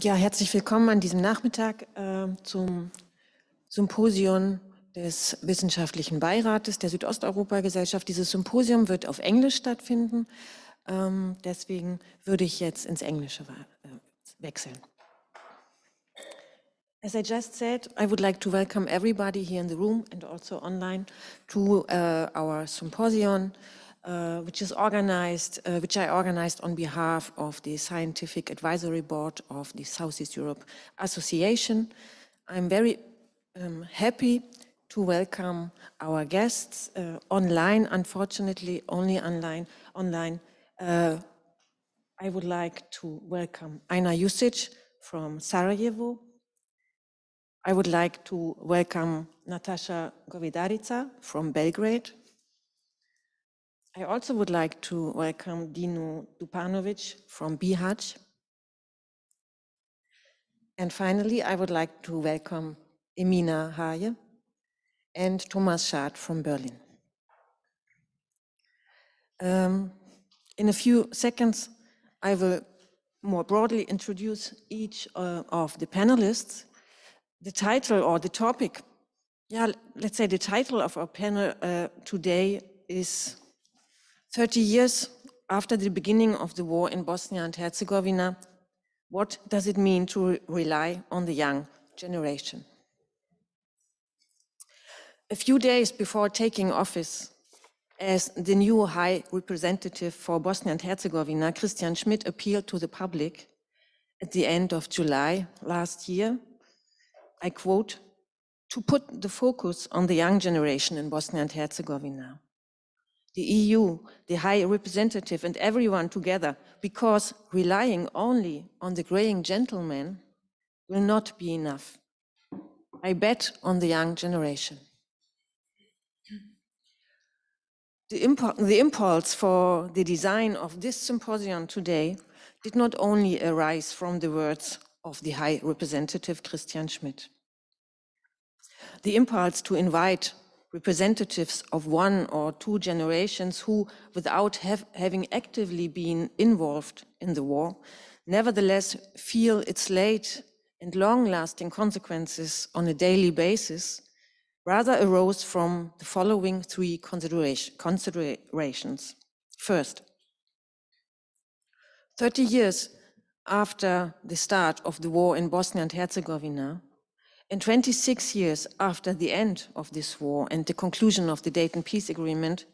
Ja, herzlich willkommen an diesem Nachmittag zum Symposium des Wissenschaftlichen Beirates der Südosteuropa-Gesellschaft. Dieses Symposium wird auf Englisch stattfinden, deswegen würde ich jetzt ins Englische wechseln. As I just said, I would like to welcome everybody here in the room and also online to our symposium, which I organized on behalf of the Scientific Advisory Board of the Southeast Europe Association. I'm very happy to welcome our guests online, unfortunately only online. I would like to welcome Ajna Jusić from Sarajevo. I would like to welcome Natasha Govedarica from Belgrade. I also would like to welcome Dino Dupanovic from BiH. And finally, I would like to welcome Emina, Haye, and Thomas Schad from Berlin. In a few seconds, I will more broadly introduce each of the panelists. The title or the topic, let's say the title of our panel today is 30 years after the beginning of the war in Bosnia and Herzegovina. What does it mean to rely on the young generation? A few days before taking office as the new High Representative for Bosnia and Herzegovina, Christian Schmidt appealed to the public at the end of July last year, I quote, to put the focus on the young generation in Bosnia and Herzegovina. The EU, the High Representative and everyone together, because relying only on the graying gentleman will not be enough. I bet on the young generation. The impulse for the design of this symposium today did not only arise from the words of the High Representative Christian Schmidt. The impulse to invite representatives of one or two generations who, without having actively been involved in the war, nevertheless feel its late and long-lasting consequences on a daily basis, rather arose from the following three considerations. First, 30 years after the start of the war in Bosnia and Herzegovina, and 26 years after the end of this war and the conclusion of the Dayton Peace Agreement,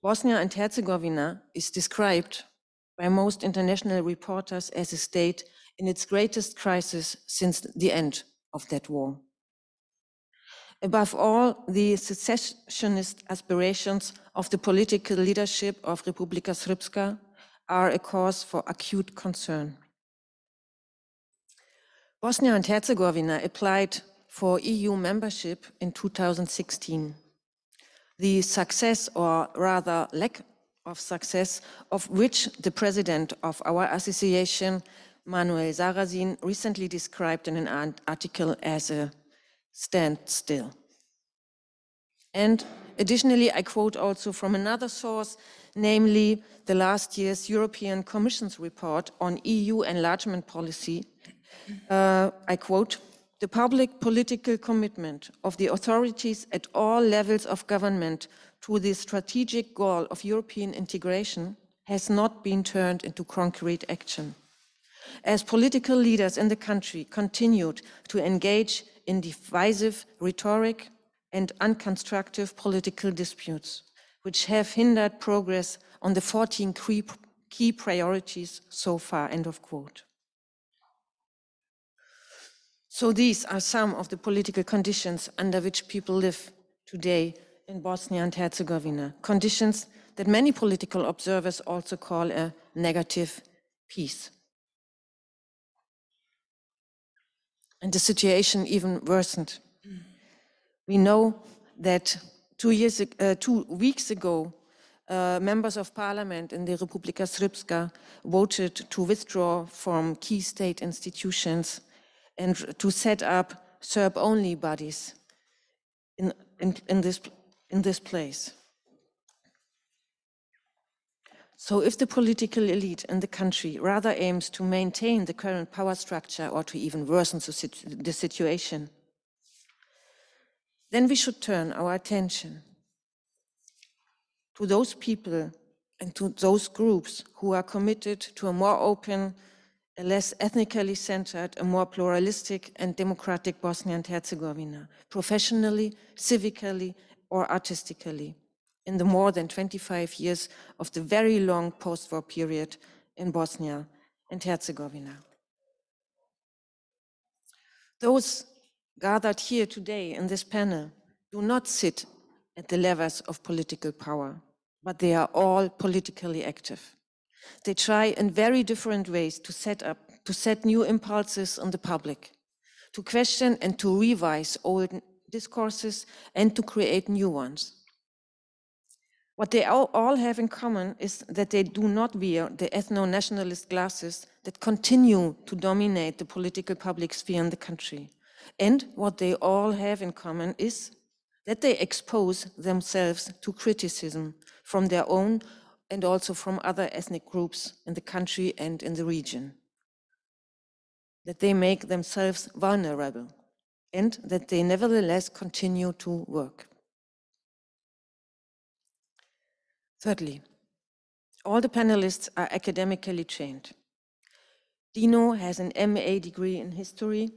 Bosnia and Herzegovina is described by most international reporters as a state in its greatest crisis since the end of that war. Above all, the secessionist aspirations of the political leadership of Republika Srpska are a cause for acute concern. Bosnia and Herzegovina applied for EU membership in 2016. The success, or rather lack of success, of which the president of our association, Manuel Sarrazin, recently described in an article as a standstill. And additionally, I quote also from another source, namely the last year's European Commission's report on EU enlargement policy. I quote, the public political commitment of the authorities at all levels of government to the strategic goal of European integration has not been turned into concrete action. As political leaders in the country continued to engage in divisive rhetoric and unconstructive political disputes, which have hindered progress on the 14 key priorities so far, end of quote. So these are some of the political conditions under which people live today in Bosnia and Herzegovina, conditions that many political observers also call a negative peace. And the situation even worsened. We know that 2 weeks ago, members of parliament in the Republika Srpska voted to withdraw from key state institutions and to set up Serb-only bodies in this place. So if the political elite in the country rather aims to maintain the current power structure or to even worsen the situation, then we should turn our attention to those people and to those groups who are committed to a more open, a less ethnically centered, a more pluralistic and democratic Bosnia and Herzegovina, professionally, civically, or artistically, in the more than 25 years of the very long post-war period in Bosnia and Herzegovina. Those gathered here today in this panel do not sit at the levers of political power, but they are all politically active. They try in very different ways to set new impulses on the public, to question and to revise old discourses and to create new ones. What they all have in common is that they do not wear the ethno-nationalist glasses that continue to dominate the political public sphere in the country. And what they all have in common is that they expose themselves to criticism from their own and also from other ethnic groups in the country and in the region. That they make themselves vulnerable and that they nevertheless continue to work. Thirdly, all the panelists are academically trained. Dino has an MA degree in history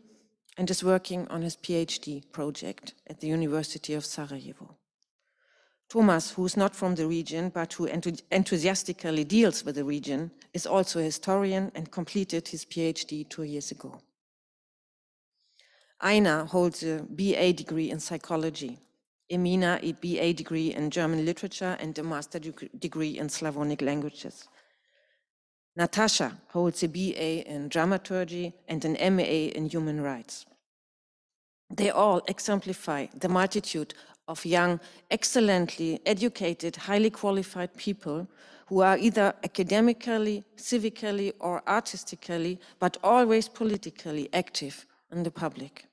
and is working on his PhD project at the University of Sarajevo. Thomas, who is not from the region, but who enthusiastically deals with the region, is also a historian and completed his PhD 2 years ago. Ajna holds a BA degree in psychology. Emina, a BA degree in German literature and a master degree in Slavonic languages. Natasha holds a BA in dramaturgy and an MA in human rights. They all exemplify the multitude of young, excellently educated, highly qualified people who are either academically, civically, or artistically, but always politically active in the public.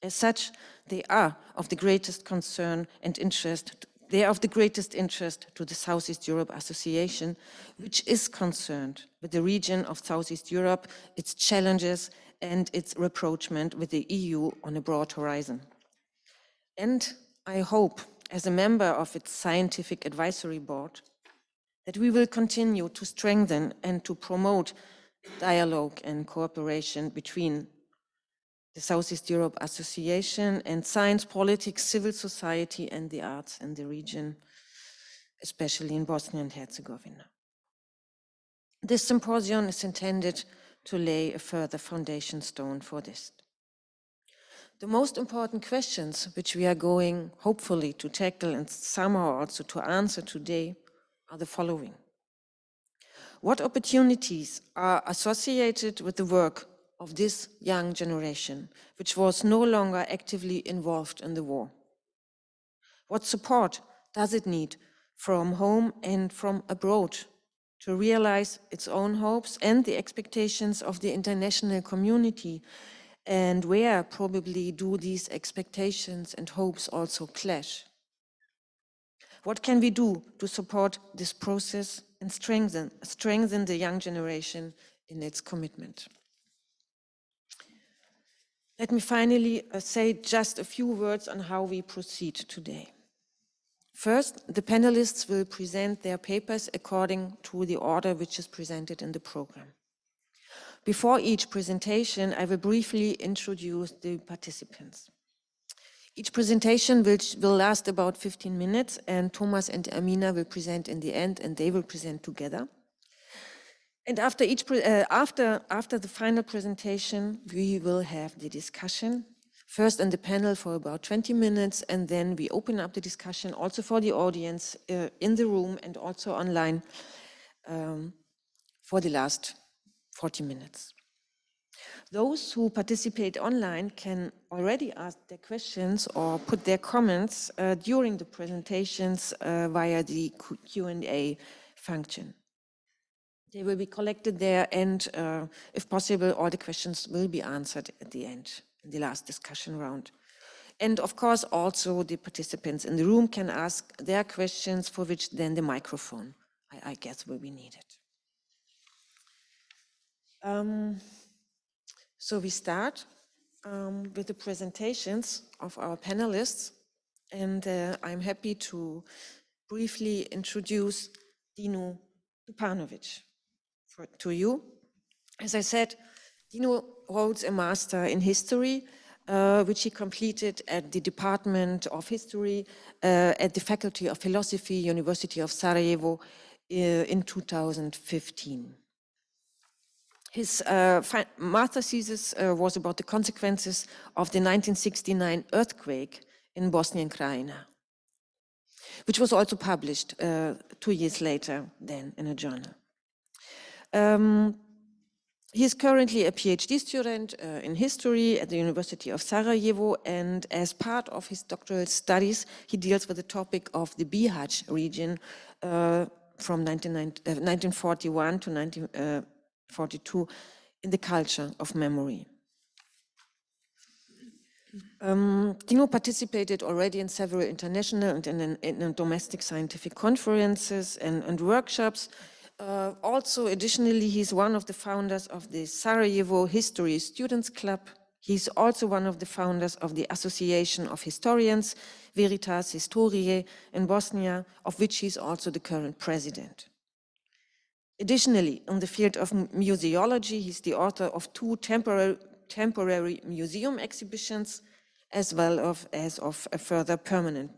As such, they are of the greatest concern and interest. They are of the greatest interest to the Southeast Europe Association, which is concerned with the region of Southeast Europe, its challenges, and its rapprochement with the EU on a broad horizon. And I hope, as a member of its scientific advisory board, that we will continue to strengthen and to promote dialogue and cooperation between the Southeast Europe Association and science, politics, civil society, and the arts in the region, especially in Bosnia and Herzegovina. This symposium is intended to lay a further foundation stone for this. The most important questions which we are going, hopefully, to tackle and somehow also to answer today are the following. What opportunities are associated with the work of this young generation, which was no longer actively involved in the war? What support does it need from home and from abroad to realize its own hopes and the expectations of the international community? And where probably do these expectations and hopes also clash? What can we do to support this process and strengthen the young generation in its commitment? Let me finally say just a few words on how we proceed today. First, the panelists will present their papers according to the order which is presented in the program. Before each presentation, I will briefly introduce the participants. Each presentation will last about 15 minutes, and Thomas and Emina will present in the end, and they will present together. And after the final presentation, we will have the discussion, first in the panel for about 20 minutes, and then we open up the discussion also for the audience in the room and also online for the last 40 minutes. Those who participate online can already ask their questions or put their comments during the presentations via the Q&A function. They will be collected there, and if possible, all the questions will be answered at the end, in the last discussion round. And of course, also the participants in the room can ask their questions, for which then the microphone, I I guess will be needed. So we start with the presentations of our panelists, and I'm happy to briefly introduce Dino Dupanovic to you. As I said, Dino holds a master in history, which he completed at the Department of History at the Faculty of Philosophy, University of Sarajevo in 2015. His master thesis was about the consequences of the 1969 earthquake in Bosnia and Herzegovina, which was also published 2 years later then in a journal. He is currently a PhD student in history at the University of Sarajevo, and as part of his doctoral studies, he deals with the topic of the BiH region from 1941 to 1942 in the culture of memory. Dino participated already in several international and in domestic scientific conferences and workshops. Also, additionally, he's one of the founders of the Sarajevo History Students Club. He's also one of the founders of the Association of Historians, Veritas Historiae in Bosnia, of which he's also the current president. Additionally, in the field of museology, he's the author of 2 temporary museum exhibitions, as well as of further permanent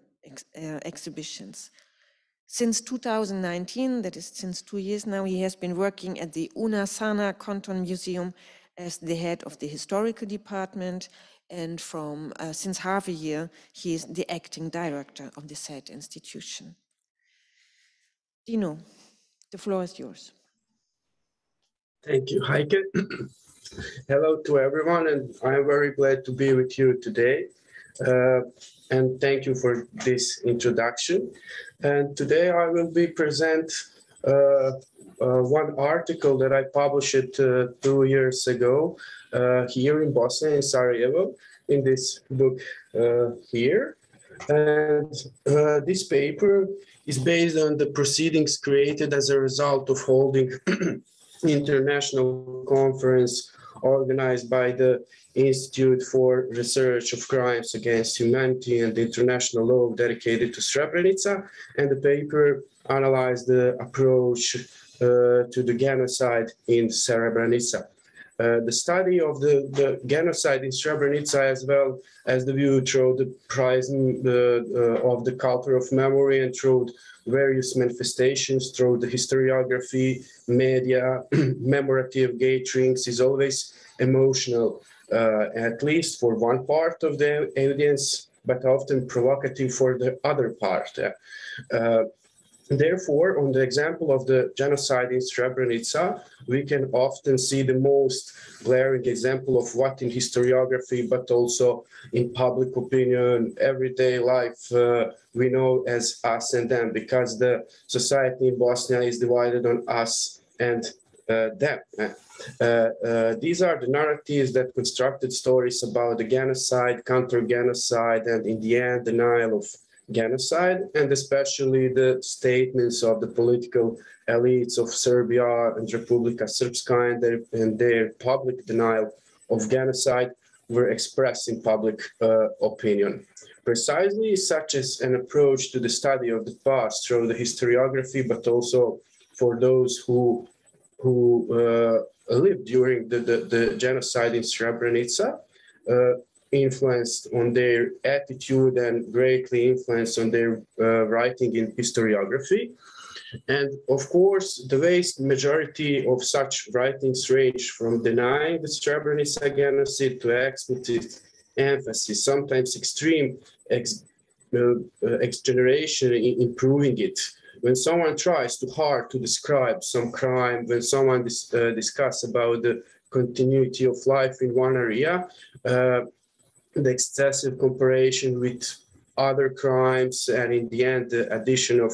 exhibitions. Since 2019, that is since 2 years now, he has been working at the Una Sana Canton Museum as the head of the historical department, and since half a year, he is the acting director of the said institution. Dino, the floor is yours. Thank you, Heike. Hello to everyone, and I'm very glad to be with you today. And thank you for this introduction. And today I will be present one article that I published 2 years ago here in Bosnia, in Sarajevo, in this book here. And this paper is based on the proceedings created as a result of holding international conference organized by the Institute for Research of Crimes Against Humanity and the International Law dedicated to Srebrenica, and the paper analyzed the approach to the genocide in Srebrenica. The study of the genocide in Srebrenica, as well as the view through the prism of the culture of memory and through various manifestations, through the historiography, media, memorative gatherings, is always emotional, at least for one part of the audience, but often provocative for the other part. Therefore, on the example of the genocide in Srebrenica, we can often see the most glaring example of what in historiography, but also in public opinion, everyday life, we know as us and them, because the society in Bosnia is divided on us and them. These are the narratives that constructed stories about the genocide, counter-genocide, and in the end, denial of genocide, and especially the statements of the political elites of Serbia and Republika Srpska and their public denial of genocide were expressed in public opinion. Precisely such as an approach to the study of the past through the historiography, but also for those who lived during the genocide in Srebrenica, influenced on their attitude and greatly influenced on their writing in historiography. And of course, the vast majority of such writings range from denying the Srebrenica genocide to explicit emphasis, sometimes extreme exaggeration in proving it. When someone tries too hard to describe some crime, when someone discusses about the continuity of life in one area, the excessive comparison with other crimes, and in the end, the addition of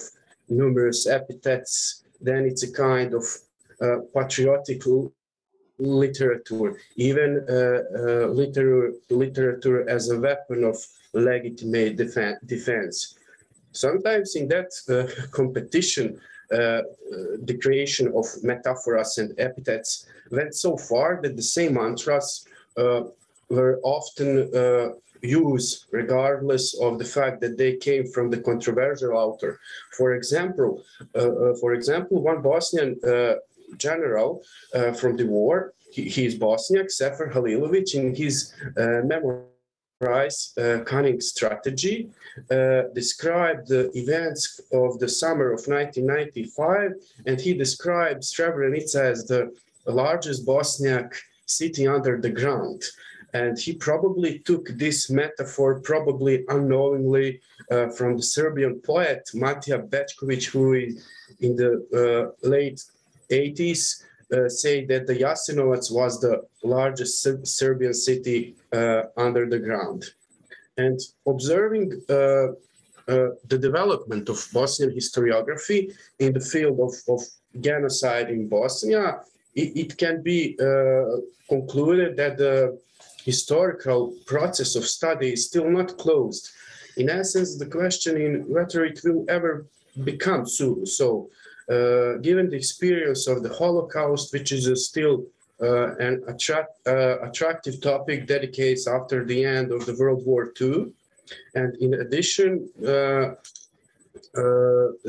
numerous epithets, then it's a kind of patriotic literature, even literature as a weapon of legitimate defense. Sometimes in that competition, the creation of metaphors and epithets went so far that the same mantras were often used regardless of the fact that they came from the controversial author. For example, one Bosnian general from the war, he is Bosniak, Sefer Halilović, in his memoir, Cunning Strategy, described the events of the summer of 1995, and he described Srebrenica as the largest Bosniak city under the ground. And he probably took this metaphor, probably unknowingly, from the Serbian poet Matija Bečković, who in the late 80s say that the Jasenovac was the largest Serbian city under the ground. And observing the development of Bosnian historiography in the field of genocide in Bosnia, it can be concluded that the historical process of study is still not closed. In essence, the question in whether it will ever become so. Given the experience of the Holocaust, which is still an attractive topic dedicated after the end of the World War II, and in addition,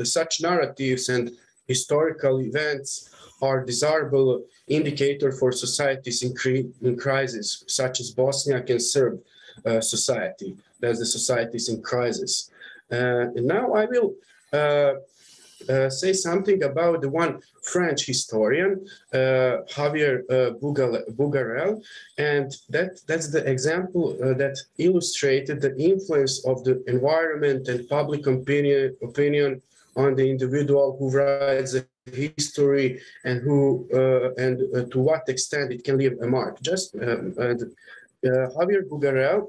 such narratives and historical events are desirable indicator for societies in crisis, such as Bosniak and Serb society. That's the societies in crisis. And now I will say something about the one French historian, Javier Bugarel, and that's the example that illustrated the influence of the environment and public opinion on the individual who writes the history and who to what extent it can leave a mark. Javier Bugarel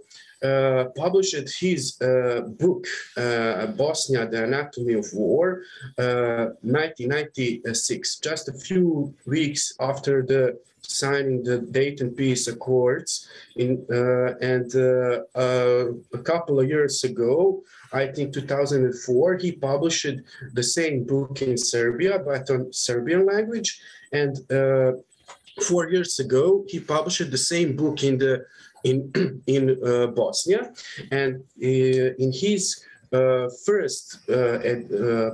published his book, Bosnia, the Anatomy of War, 1996, just a few weeks after the signing the Dayton Peace Accords. And a couple of years ago, I think 2004, he published the same book in Serbia, but on Serbian language. And 4 years ago, he published the same book in Bosnia, and in his first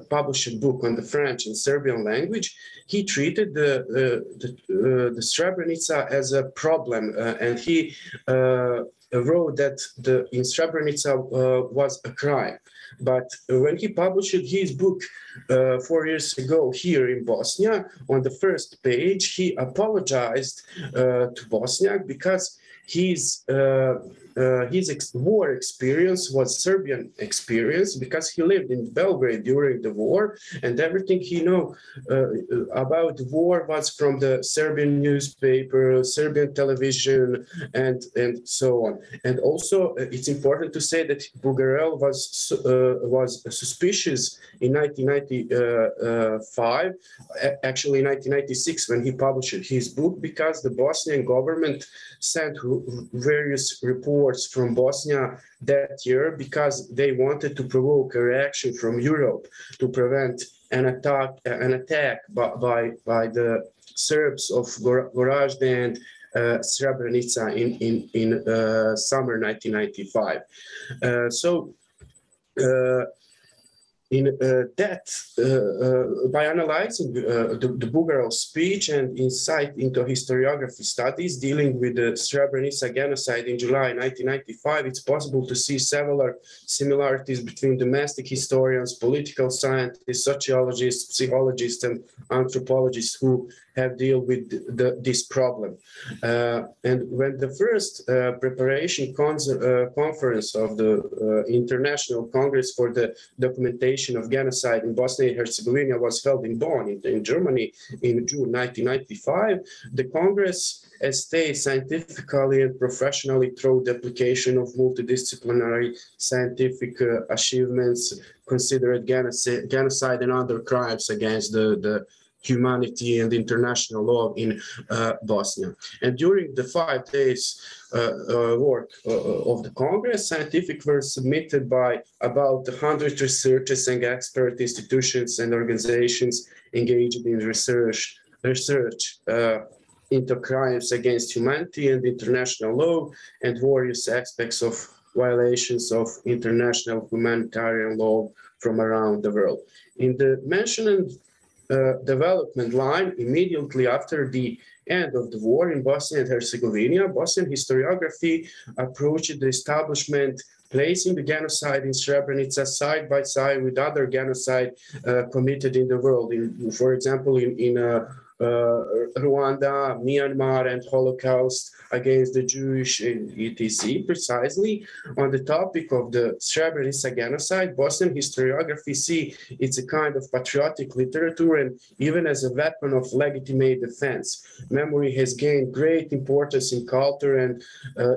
published book on the French and Serbian language, he treated the Srebrenica as a problem, and he wrote that in Srebrenica was a crime. But when he published his book 4 years ago here in Bosnia, on the first page, he apologized to Bosniak because his war experience was Serbian experience, because he lived in Belgrade during the war, and everything he knew about the war was from the Serbian newspaper, Serbian television, and so on. And also, it's important to say that Bugarel was suspicious in 1995, actually in 1996, when he published his book, because the Bosnian government sent various reports from Bosnia that year because they wanted to provoke a reaction from Europe to prevent an attack by the Serbs of Gorazde and Srebrenica in summer 1995. In by analyzing the Bugarel speech and insight into historiography studies dealing with the Srebrenica genocide in July 1995, it's possible to see several similarities between domestic historians, political scientists, sociologists, psychologists, and anthropologists who have dealt with this problem. And when the first preparation conference of the International Congress for the Documentation of Genocide in Bosnia and Herzegovina was held in Bonn, in Germany, in June 1995, the Congress stated scientifically and professionally through the application of multidisciplinary scientific achievements, considered genocide and other crimes against the humanity and international law in Bosnia. And during the 5 days work of the Congress, scientific were submitted by about 100 researchers and expert institutions and organizations engaged in research into crimes against humanity and international law and various aspects of violations of international humanitarian law from around the world. In the mentioned development line, immediately after the end of the war in Bosnia and Herzegovina, Bosnian historiography approached the establishment, placing the genocide in Srebrenica side by side with other genocide committed in the world. For example, in Rwanda, Myanmar, and Holocaust against the Jewish, etc. Precisely on the topic of the Srebrenica genocide, Bosnian historiography see it's a kind of patriotic literature and even as a weapon of legitimate defense. Memory has gained great importance in culture and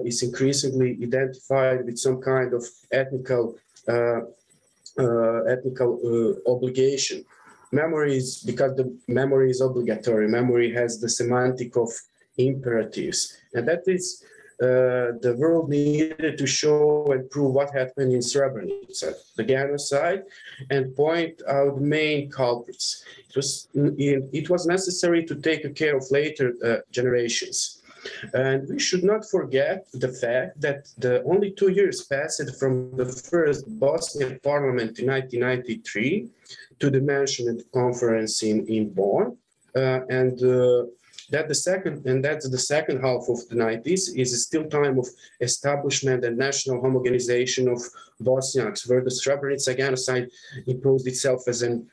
is increasingly identified with some kind of ethnical obligation. Memory is, because the memory is obligatory, memory has the semantic of imperatives. And that is the world needed to show and prove what happened in Srebrenica, the genocide, and point out the main culprits. It was necessary to take care of later generations. And we should not forget the fact that only 2 years passed from the first Bosnian parliament in 1993 to the mentioned conference in Bonn, that's the second half of the 90s is still time of establishment and national homogenization of Bosniaks, where the Srebrenica genocide imposed itself as an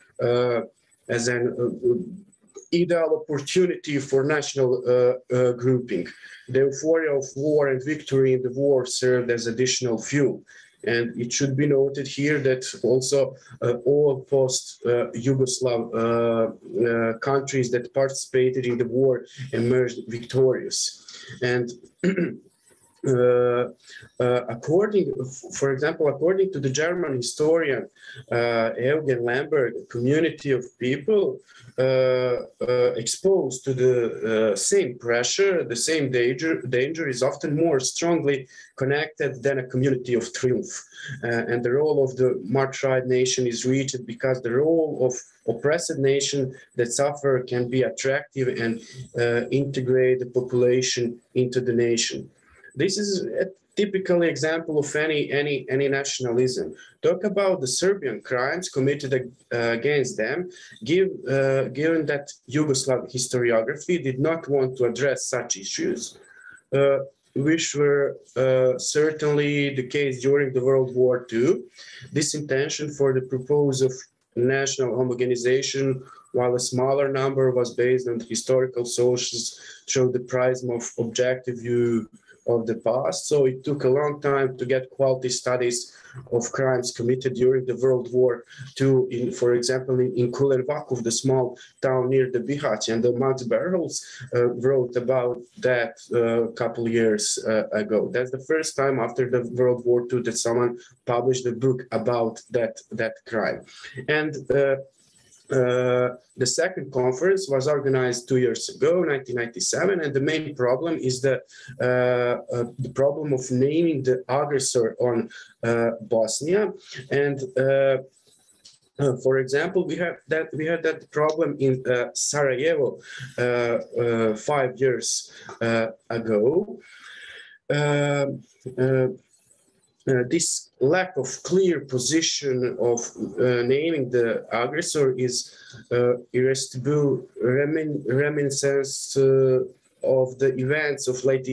ideal opportunity for national grouping. The euphoria of war and victory in the war served as additional fuel. And it should be noted here that also all post-Yugoslav countries that participated in the war emerged victorious. And for example, according to the German historian Eugen Lamberg, a community of people exposed to the same pressure, the same danger is often more strongly connected than a community of triumph. And the role of the martyred nation is reached because the role of oppressed nation that suffer can be attractive and integrate the population into the nation. This is a typical example of any nationalism. Talk about the Serbian crimes committed against them, given that Yugoslav historiography did not want to address such issues, which were certainly the case during the World War II. This intention for the proposal of national homogenization, while a smaller number was based on historical sources, showed the prism of objective view of the past. So it took a long time to get quality studies of crimes committed during the World War II. For example, in Kulervakov, the small town near the BiH, and the Max Berholz wrote about that a couple years ago. That's the first time after the World War II that someone published a book about that crime. And the second conference was organized 2 years ago, 1997, and the main problem is the problem of naming the aggressor on Bosnia. And for example, we had that problem in Sarajevo 5 years ago. This lack of clear position of naming the aggressor is irresistible reminiscence of the events of late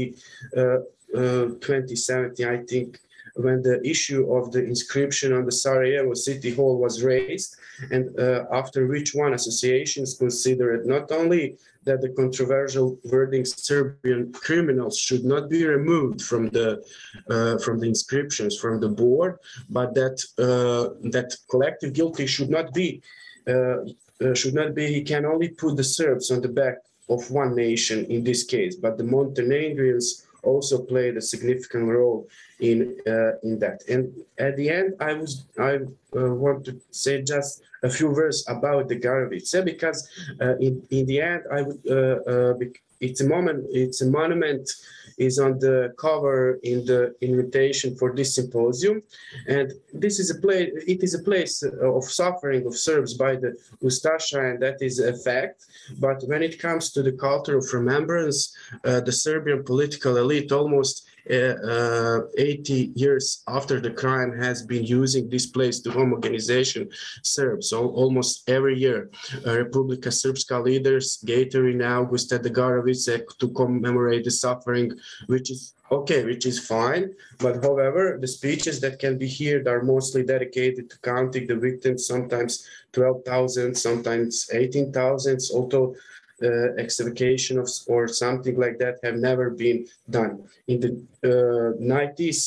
2017, I think, when the issue of the inscription on the Sarajevo City Hall was raised, and after which one associations considered not only that the controversial wording Serbian criminals should not be removed from the inscriptions from the board, but that collective guilty should not be. He can only put the Serbs on the back of one nation in this case, but the Montenegrins also played a significant role in that. And at the end, I want to say just a few words about the Garavice, because in the end, I would it's a monument is on the cover in the invitation for this symposium, and this is a place. It is a place of suffering of Serbs by the Ustaša, and that is a fact. But when it comes to the culture of remembrance, the Serbian political elite almost 80 years after the crime has been using this place to homogenization Serbs. So almost every year, Republika Srpska leaders gather in August at the Garavice to commemorate the suffering, which is okay, which is fine. But however, the speeches that can be heard are mostly dedicated to counting the victims, sometimes 12,000, sometimes 18,000, although excavation of or something like that have never been done. In the 90s,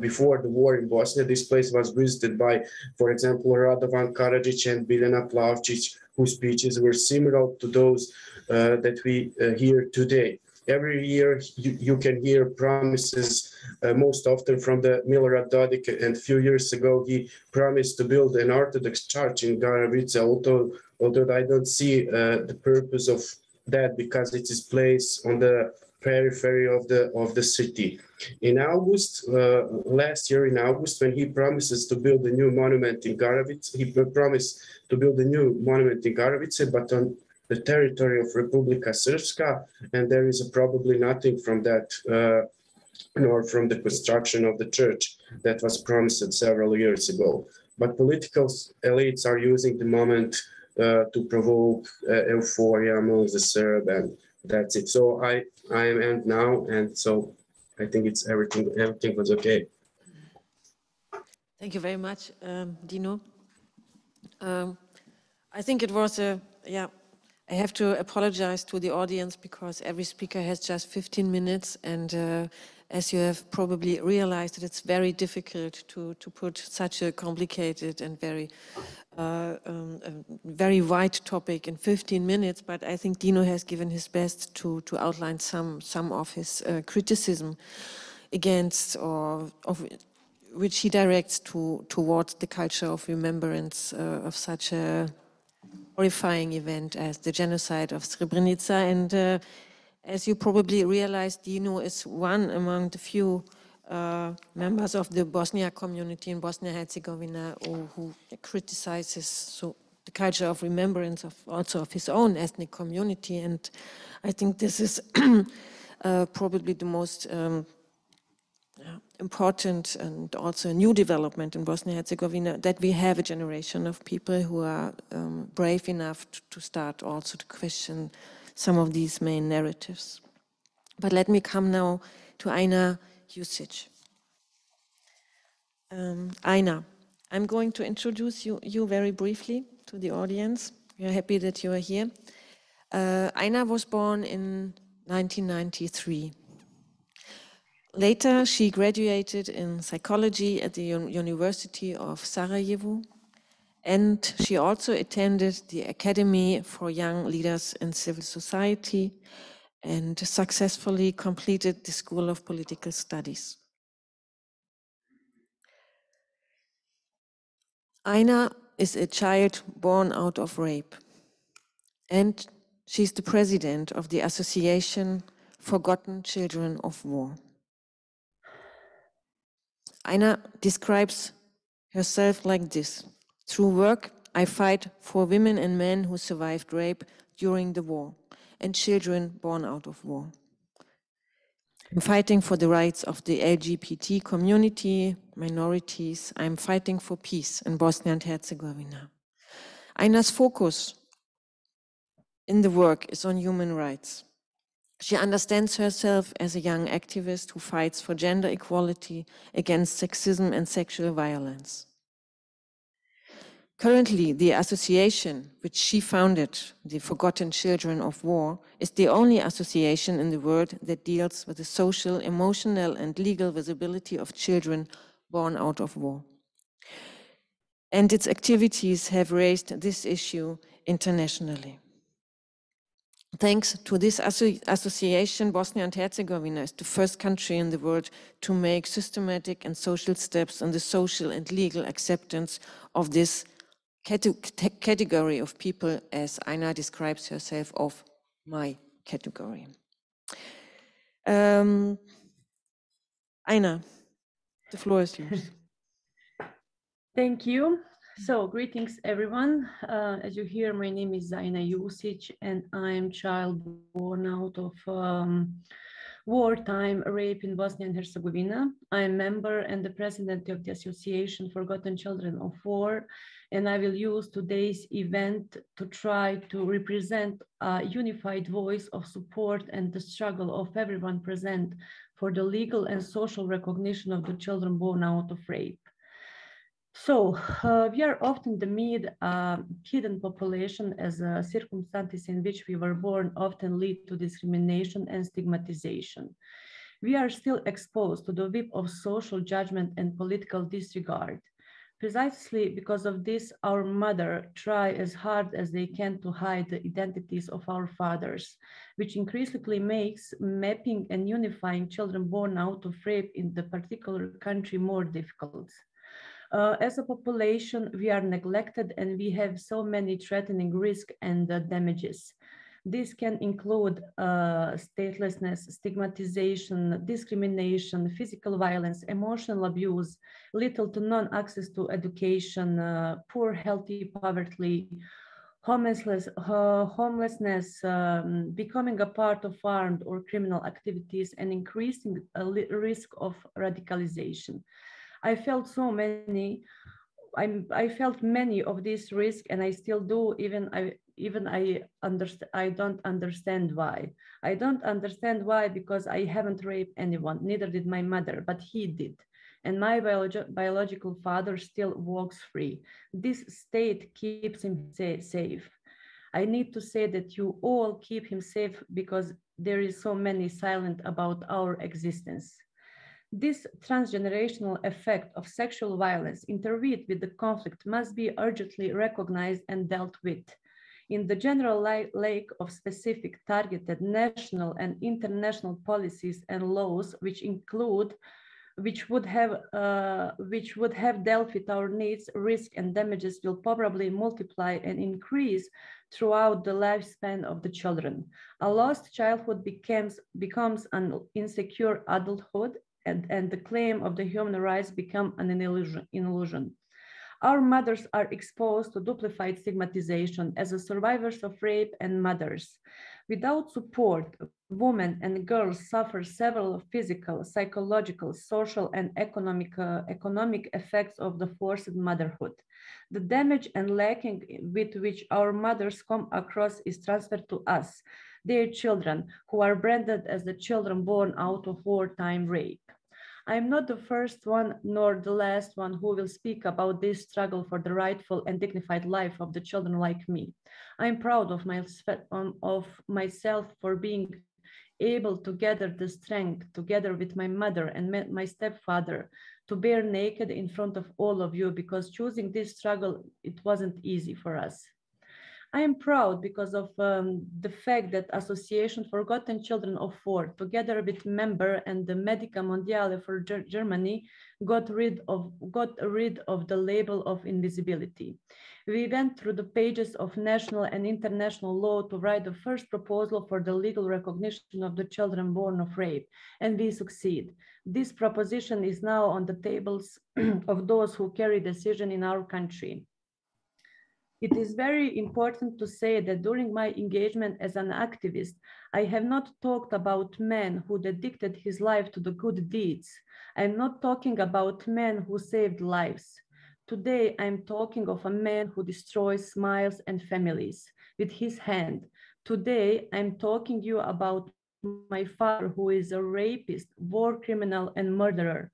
before the war in Bosnia, this place was visited by, for example, Radovan Karadžić and Biljana Plavčić, whose speeches were similar to those that we hear today. Every year you can hear promises, most often from the Milorad Dodik, and a few years ago he promised to build an Orthodox church in Garavice, although I don't see the purpose of that, because it is placed on the periphery of the city. In August, last year in August, when he promises to build a new monument in Garavice, he promised to build a new monument in Garavice, but on the territory of Republika Srpska, and there is probably nothing from that, nor from the construction of the church that was promised several years ago. But political elites are using the moment to provoke euphoria amongst the Serb, and that's it. So I am end now, and so I think it's everything was okay. Thank you very much, Dino. I think it was I have to apologize to the audience because every speaker has just 15 minutes, and as you have probably realized, it's very difficult to put such a complicated and very wide topic in 15 minutes. But I think Dino has given his best to outline some of his criticism against, or of which he directs towards the culture of remembrance of such a horrifying event as the genocide of Srebrenica. And as you probably realized, Dino is one among the few members of the Bosnia community in Bosnia and Herzegovina who criticizes the culture of remembrance also of his own ethnic community. And I think this is probably the most important and also a new development in Bosnia and Herzegovina, that we have a generation of people who are brave enough to start also to question some of these main narratives. But let me come now to Ajna Jusić. Ajna, I'm going to introduce you very briefly to the audience. We are happy that you are here. Ajna was born in 1993. Later, she graduated in psychology at the University of Sarajevo, and she also attended the Academy for Young Leaders in Civil Society and successfully completed the School of Political Studies. Ajna is a child born out of rape, and she's the president of the Association Forgotten Children of War. Ajna describes herself like this: through work, I fight for women and men who survived rape during the war and children born out of war. I'm fighting for the rights of the LGBT community, minorities. I'm fighting for peace in Bosnia and Herzegovina. Ajna's focus in the work is on human rights. She understands herself as a young activist who fights for gender equality, against sexism and sexual violence. Currently, the association which she founded, the Forgotten Children of War, is the only association in the world that deals with the social, emotional, and legal visibility of children born out of war. And its activities have raised this issue internationally. Thanks to this association, Bosnia and Herzegovina is the first country in the world to make systematic and social steps in the social and legal acceptance of this category of people, as Ajna describes herself, of my category. Ajna, the floor is yours. Thank you. So, greetings everyone. As you hear, my name is Ajna Jusić, and I'm child born out of wartime rape in Bosnia and Herzegovina. I'm a member and the president of the Association Forgotten Children of War, and I will use today's event to try to represent a unified voice of support and the struggle of everyone present for the legal and social recognition of the children born out of rape. So we are often deemed a hidden population, as circumstances in which we were born often lead to discrimination and stigmatization. We are still exposed to the whip of social judgment and political disregard. Precisely because of this, our mothers try as hard as they can to hide the identities of our fathers, which increasingly makes mapping and unifying children born out of rape in the particular country more difficult. As a population, we are neglected and we have so many threatening risks and damages. This can include statelessness, stigmatization, discrimination, physical violence, emotional abuse, little to none access to education, poor healthy poverty, homelessness, becoming a part of armed or criminal activities, and increasing risk of radicalization. I felt so many. I felt many of these risks, and I still do. I don't understand why. I don't understand why because I haven't raped anyone. Neither did my mother, but he did, and my biological father still walks free. This state keeps him safe. I need to say that you all keep him safe because there is so many silent about our existence. This transgenerational effect of sexual violence interweaved with the conflict must be urgently recognized and dealt with. In the general lack of specific targeted national and international policies and laws which would have dealt with our needs, risk and damages will probably multiply and increase throughout the lifespan of the children. A lost childhood becomes an insecure adulthood, and the claim of the human rights become an illusion. Our mothers are exposed to duplified stigmatization as survivors of rape and mothers. Without support, women and girls suffer several physical, psychological, social, and economic effects of the forced motherhood. The damage and lacking with which our mothers come across is transferred to us, their children, who are branded as the children born out of wartime rape. I am not the first one nor the last one who will speak about this struggle for the rightful and dignified life of the children like me. I am proud of myself for being able to gather the strength together with my mother and my stepfather to bear naked in front of all of you, because choosing this struggle, it wasn't easy for us. I am proud because of the fact that Association Forgotten Children of War, together with member and the Medica Mondiale for Germany, got rid of the label of invisibility. We went through the pages of national and international law to write the first proposal for the legal recognition of the children born of rape, and we succeed. This proposition is now on the tables of those who carry decision in our country. It is very important to say that during my engagement as an activist, I have not talked about men who dedicated his life to the good deeds. I'm not talking about men who saved lives. Today, I'm talking of a man who destroys smiles and families with his hand. Today, I'm talking to you about my father, who is a rapist, war criminal, and murderer.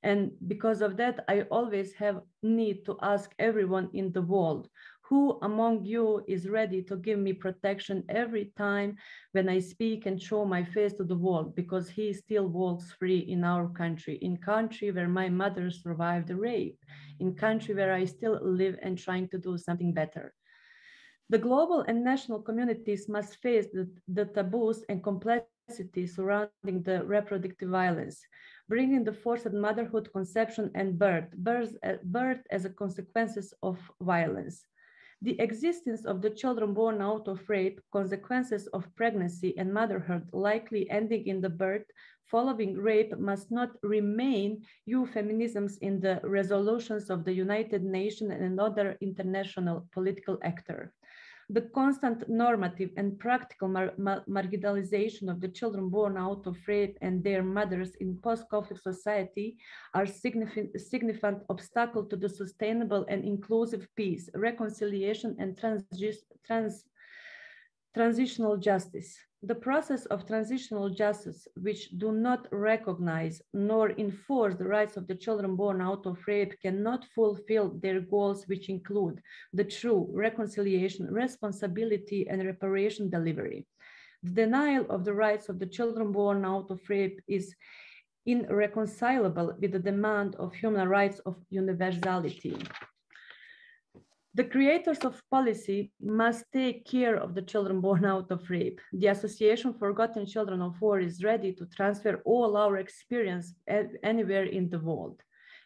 And because of that, I always have need to ask everyone in the world, who among you is ready to give me protection every time when I speak and show my face to the world, because he still walks free in our country, in country where my mother survived the rape, in country where I still live and trying to do something better. The global and national communities must face the taboos and complexity surrounding the reproductive violence, bringing the forced motherhood, conception, and birth as a consequences of violence. The existence of the children born out of rape, consequences of pregnancy and motherhood likely ending in the birth following rape must not remain euphemisms in the resolutions of the United Nations and other international political actors. The constant normative and practical marginalization of the children born out of rape and their mothers in post-conflict society are significant obstacle to the sustainable and inclusive peace, reconciliation, and transitional justice. The process of transitional justice, which do not recognize nor enforce the rights of the children born out of rape, cannot fulfill their goals, which include the true reconciliation, responsibility, and reparation delivery. The denial of the rights of the children born out of rape is irreconcilable with the demand of human rights of universality. The creators of policy must take care of the children born out of rape. The Association Forgotten Children of War is ready to transfer all our experience anywhere in the world.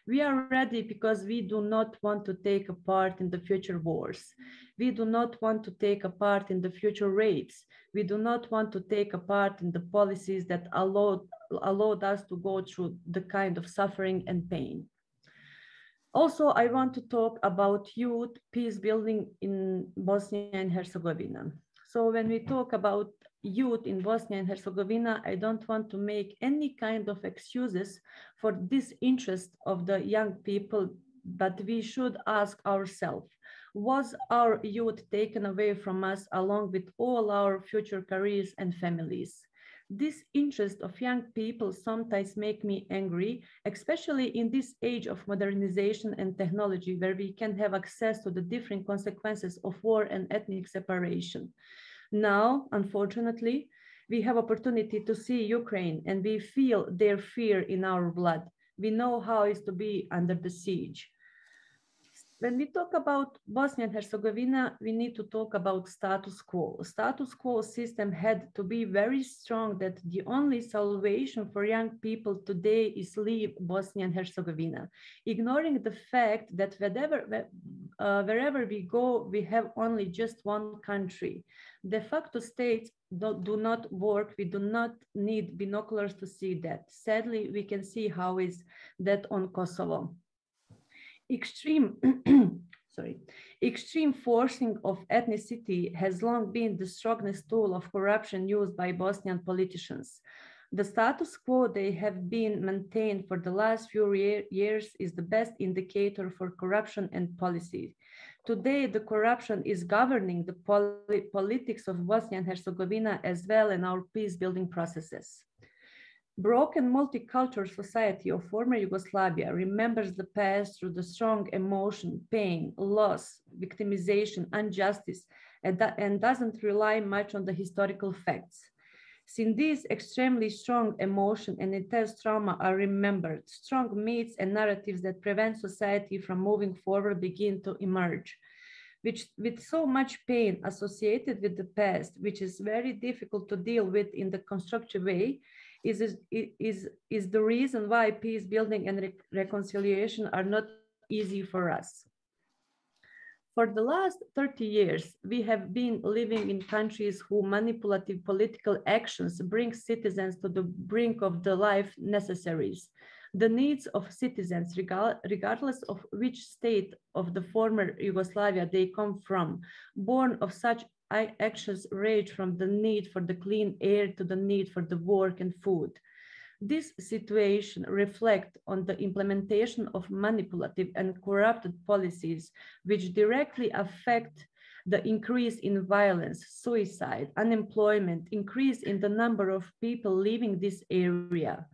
We are ready because we do not want to take a part in the future wars. We do not want to take a part in the future rapes. We do not want to take a part in the policies that allowed us to go through the kind of suffering and pain. Also, I want to talk about youth peace building in Bosnia and Herzegovina. So when we talk about youth in Bosnia and Herzegovina, I don't want to make any kind of excuses for disinterest of the young people, but we should ask ourselves, was our youth taken away from us along with all our future careers and families? This interest of young people sometimes make me angry, especially in this age of modernization and technology, where we can have access to the different consequences of war and ethnic separation. Now, unfortunately, we have opportunity to see Ukraine and we feel their fear in our blood. We know how it is to be under the siege. When we talk about Bosnia and Herzegovina, we need to talk about status quo. Status quo system had to be very strong that the only salvation for young people today is leave Bosnia and Herzegovina, ignoring the fact that wherever we go, we have only just one country. De facto states do not work. We do not need binoculars to see that. Sadly, we can see how is that on Kosovo. Extreme forcing of ethnicity has long been the strongest tool of corruption used by Bosnian politicians. The status quo they have been maintained for the last few years is the best indicator for corruption and policy. Today, the corruption is governing the politics of Bosnia and Herzegovina as well in our peace-building processes. Broken multicultural society of former Yugoslavia remembers the past through the strong emotion, pain, loss, victimization, injustice, and doesn't rely much on the historical facts. Since these extremely strong emotion and intense trauma are remembered, strong myths and narratives that prevent society from moving forward begin to emerge, which with so much pain associated with the past, which is very difficult to deal with in the constructive way, is the reason why peace building and reconciliation are not easy for us. For the last 30 years, we have been living in countries whose manipulative political actions bring citizens to the brink of the life necessaries. The needs of citizens, regardless of which state of the former Yugoslavia they come from, born of such actions range from the need for the clean air to the need for the work and food. This situation reflects on the implementation of manipulative and corrupted policies, which directly affect the increase in violence, suicide, unemployment, increase in the number of people leaving this area.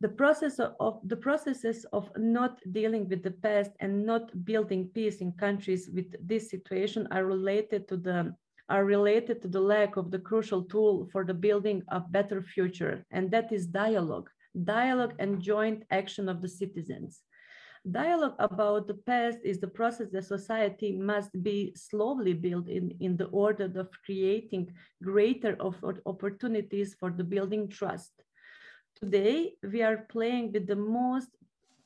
The processes of not dealing with the past and not building peace in countries with this situation are related to the lack of the crucial tool for the building of better future, and that is dialogue and joint action of the citizens. Dialogue about the past is the process that society must be slowly built in the order of creating greater opportunities for the building trust. Today, we are playing with the most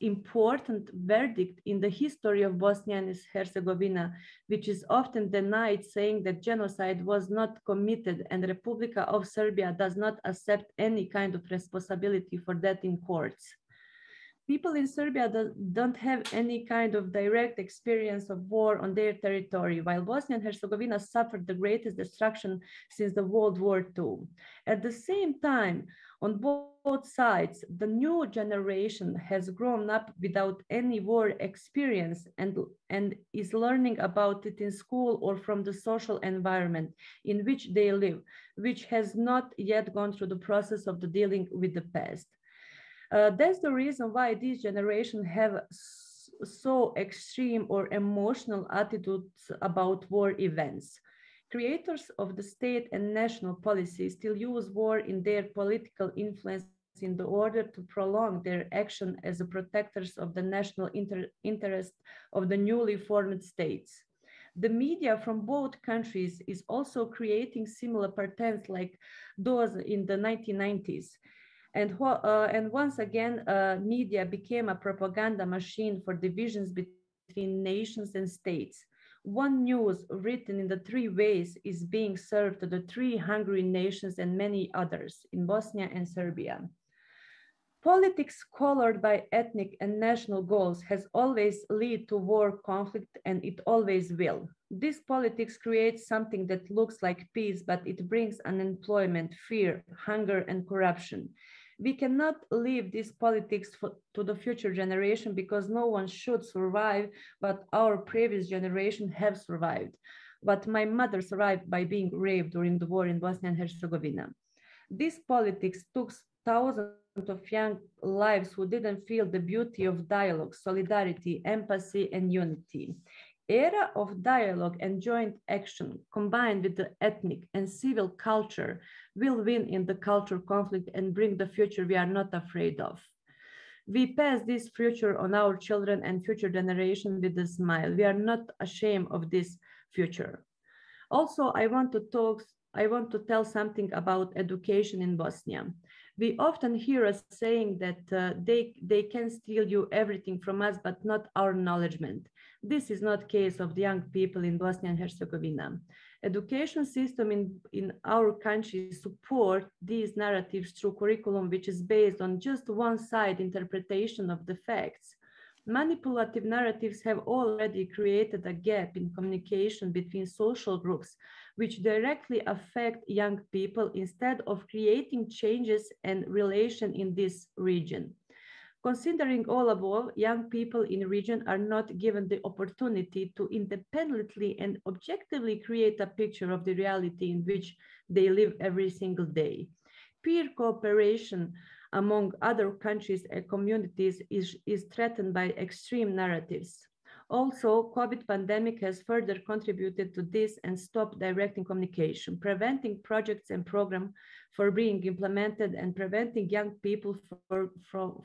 important verdict in the history of Bosnia and Herzegovina, which is often denied, saying that genocide was not committed and Republika of Serbia does not accept any kind of responsibility for that in courts. People in Serbia don't have any kind of direct experience of war on their territory, while Bosnia and Herzegovina suffered the greatest destruction since the World War II. At the same time, on both sides, the new generation has grown up without any war experience and is learning about it in school or from the social environment in which they live, which has not yet gone through the process of the dealing with the past. That's the reason why this generation have so extreme or emotional attitudes about war events. Creators of the state and national policy still use war in their political influence in the order to prolong their action as the protectors of the national interest of the newly formed states. The media from both countries is also creating similar patterns like those in the 1990s. And once again, media became a propaganda machine for divisions between nations and states. One news written in the three ways is being served to the three hungry nations and many others in Bosnia and Serbia. Politics colored by ethnic and national goals has always led to war, conflict, and it always will. This politics creates something that looks like peace, but it brings unemployment, fear, hunger, and corruption. We cannot leave this politics to the future generation because no one should survive what our previous generation have survived, what my mother survived by being raped during the war in Bosnia and Herzegovina. This politics took thousands of young lives who didn't feel the beauty of dialogue, solidarity, empathy, and unity. Era of dialogue and joint action combined with the ethnic and civil culture will win in the cultural conflict and bring the future we are not afraid of. We pass this future on our children and future generation with a smile. We are not ashamed of this future. Also, I want to tell something about education in Bosnia. We often hear us saying that they can steal you everything from us, but not our acknowledgement. This is not the case of the young people in Bosnia and Herzegovina. Education system in our country support these narratives through curriculum, which is based on just one side interpretation of the facts. Manipulative narratives have already created a gap in communication between social groups, which directly affect young people instead of creating changes and relation in this region. Considering all above, young people in the region are not given the opportunity to independently and objectively create a picture of the reality in which they live every single day. Peer cooperation among other countries and communities is threatened by extreme narratives. Also, COVID pandemic has further contributed to this and stopped directing communication, preventing projects and programs for being implemented and preventing young people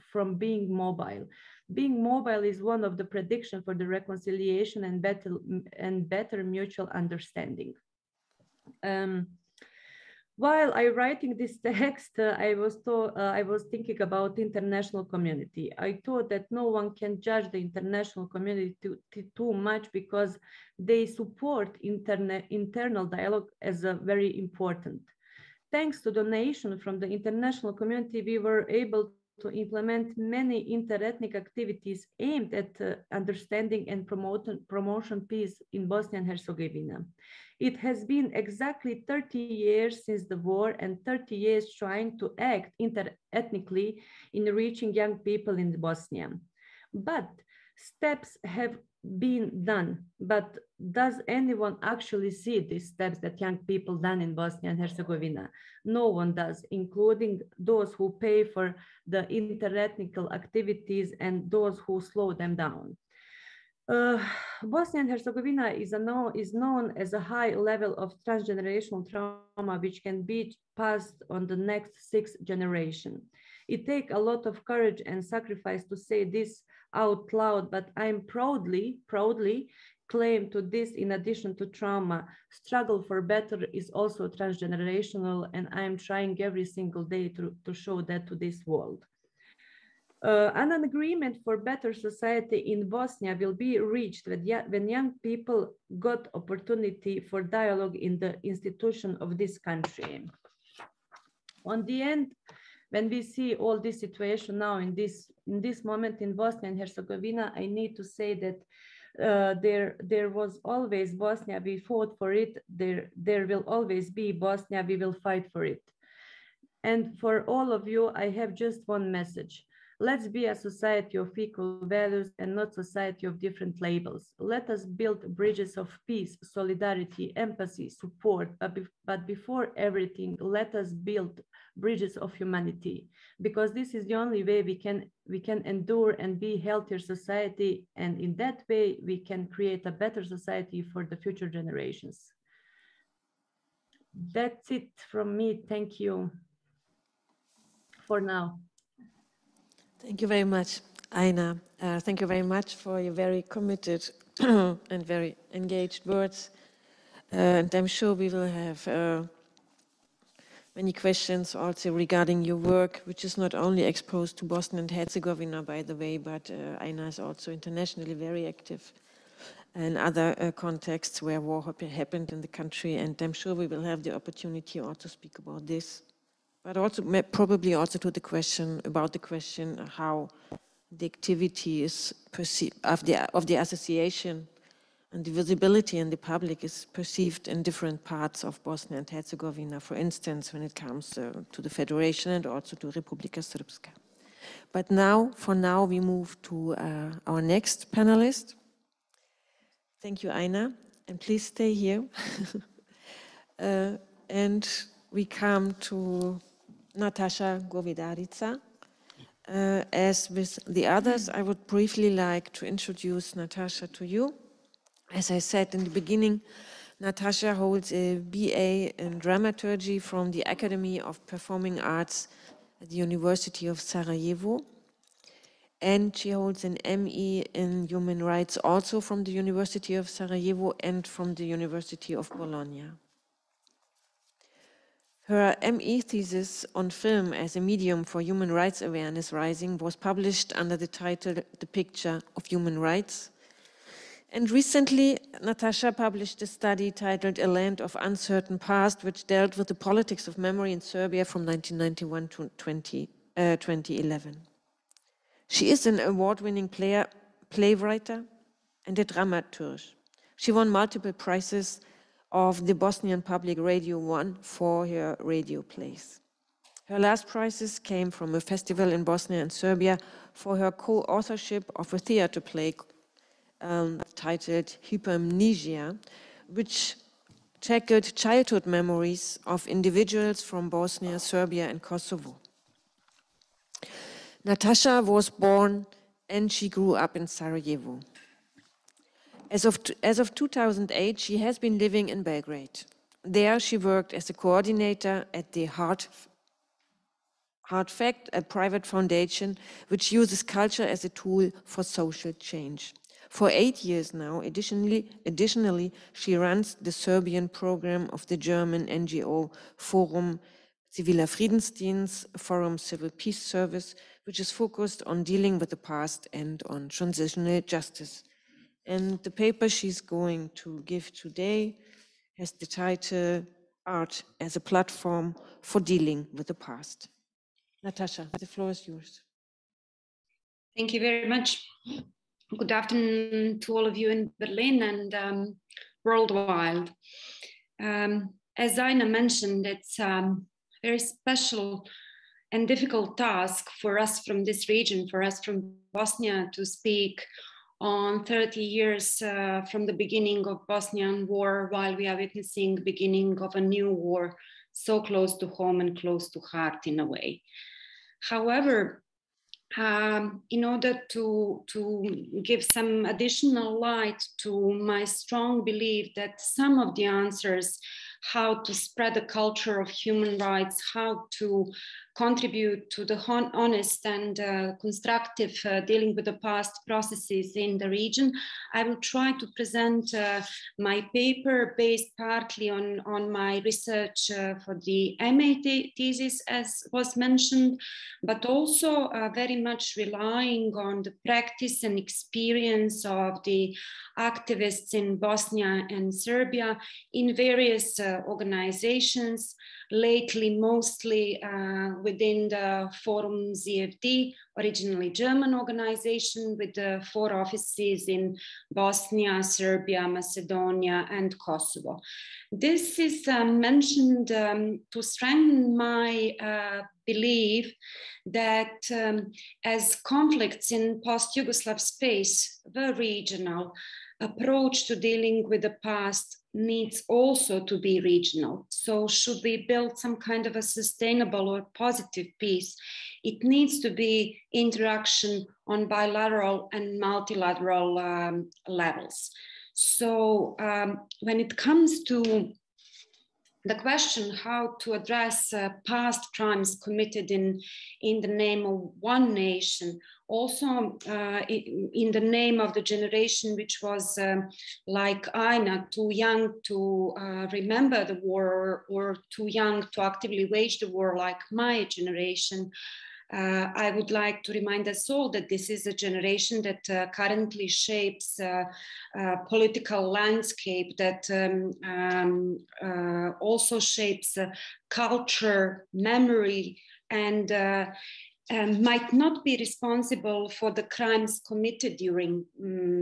from being mobile. Being mobile is one of the predictions for the reconciliation and better mutual understanding. While I writing this text, I was thinking about international community. I thought that no one can judge the international community too much because they support internal dialogue as a very important. Thanks to donation from the international community, we were able to implement many interethnic activities aimed at understanding and promotion peace in Bosnia and Herzegovina. It has been exactly 30 years since the war and 30 years trying to act interethnically in reaching young people in Bosnia. But steps have been done, but does anyone actually see these steps that young people done in Bosnia and Herzegovina? No one does, including those who pay for the interethnical activities and those who slow them down. Bosnia and Herzegovina is known as a high level of transgenerational trauma, which can be passed on the next 6 generations. It takes a lot of courage and sacrifice to say this out loud, but I'm proudly claim to this. In addition to trauma, struggle for better is also transgenerational, and I'm trying every single day to show that to this world. An agreement for better society in Bosnia will be reached when young people got opportunity for dialogue in the institution of this country. On the end, when we see all this situation now in this moment in Bosnia and Herzegovina, I need to say that there was always Bosnia, we fought for it. There will always be Bosnia, we will fight for it. And for all of you, I have just one message. Let's be a society of equal values and not society of different labels. Let us build bridges of peace, solidarity, empathy, support, but before everything, let us build bridges of humanity, because this is the only way we can endure and be healthier society, and in that way we can create a better society for the future generations. That's it from me. Thank you for now. Thank you very much, Ajna. Thank you very much for your very committed and very engaged words. And I'm sure we will have many questions also regarding your work, which is not only exposed to Bosnia and Herzegovina, by the way, but Ajna is also internationally very active in other contexts where war happened in the country. And I'm sure we will have the opportunity also to speak about this. But also probably also to the question how the activity is perceived of the association and the visibility in the public is perceived in different parts of Bosnia and Herzegovina, for instance, when it comes to the Federation and also to Republika Srpska. But now, for now, we move to our next panelist. Thank you, Ajna, and please stay here. And we come to Natasha Govedarica. As with the others, I would briefly like to introduce Natasha to you. As I said in the beginning, Natasha holds a BA in dramaturgy from the Academy of Performing Arts at the University of Sarajevo. And she holds an ME in human rights also from the University of Sarajevo and from the University of Bologna. Her ME thesis on film as a medium for human rights awareness rising was published under the title The Picture of Human Rights. And recently, Natasha published a study titled A Land of Uncertain Past, which dealt with the politics of memory in Serbia from 1991 to 2011. She is an award-winning playwright and a dramaturge. She won multiple prizes of the Bosnian Public Radio 1 for her radio plays. Her last prizes came from a festival in Bosnia and Serbia for her co-authorship of a theater play titled Hypermnesia, which tackled childhood memories of individuals from Bosnia, Serbia, and Kosovo. Natasha was born and she grew up in Sarajevo. As of 2008, she has been living in Belgrade. There, she worked as a coordinator at the Hard Fact, a private foundation which uses culture as a tool for social change. For 8 years now, additionally, she runs the Serbian program of the German NGO Forum Ziviler Friedensdienst, Forum Civil Peace Service, which is focused on dealing with the past and on transitional justice. And the paper she's going to give today has the title Art as a Platform for Dealing with the Past. Natasha, the floor is yours. Thank you very much. Good afternoon to all of you in Berlin and worldwide. As Ajna mentioned, it's a very special and difficult task for us from this region, for us from Bosnia, to speak on 30 years from the beginning of Bosnian war, while we are witnessing the beginning of a new war so close to home and close to heart in a way. However, in order to give some additional light to my strong belief that some of the answers how to spread a culture of human rights, how to contribute to the honest and constructive dealing with the past processes in the region. I will try to present my paper based partly on my research for the MA thesis, as was mentioned, but also very much relying on the practice and experience of the activists in Bosnia and Serbia in various organizations, lately mostly within the forumZFD, originally German organization with 4 offices in Bosnia, Serbia, Macedonia, and Kosovo. This is mentioned to strengthen my belief that as conflicts in post-Yugoslav space were regional, approach to dealing with the past needs also to be regional. So should we build some kind of a sustainable or positive peace, it needs to be interaction on bilateral and multilateral levels. So when it comes to the question how to address past crimes committed in the name of one nation, also in the name of the generation which was like Ajna, too young to remember the war or too young to actively wage the war like my generation, I would like to remind us all that this is a generation that currently shapes political landscape, that also shapes culture, memory, and might not be responsible for the crimes committed during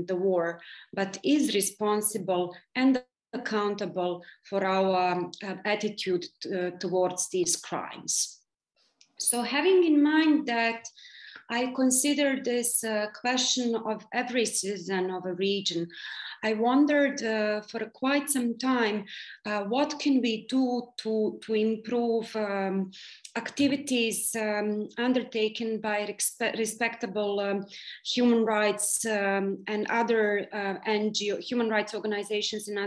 the war, but is responsible and accountable for our attitude towards these crimes. So having in mind that I consider this question of every citizen of a region, I wondered for quite some time what can we do to improve activities undertaken by respectable human rights and other human rights organizations and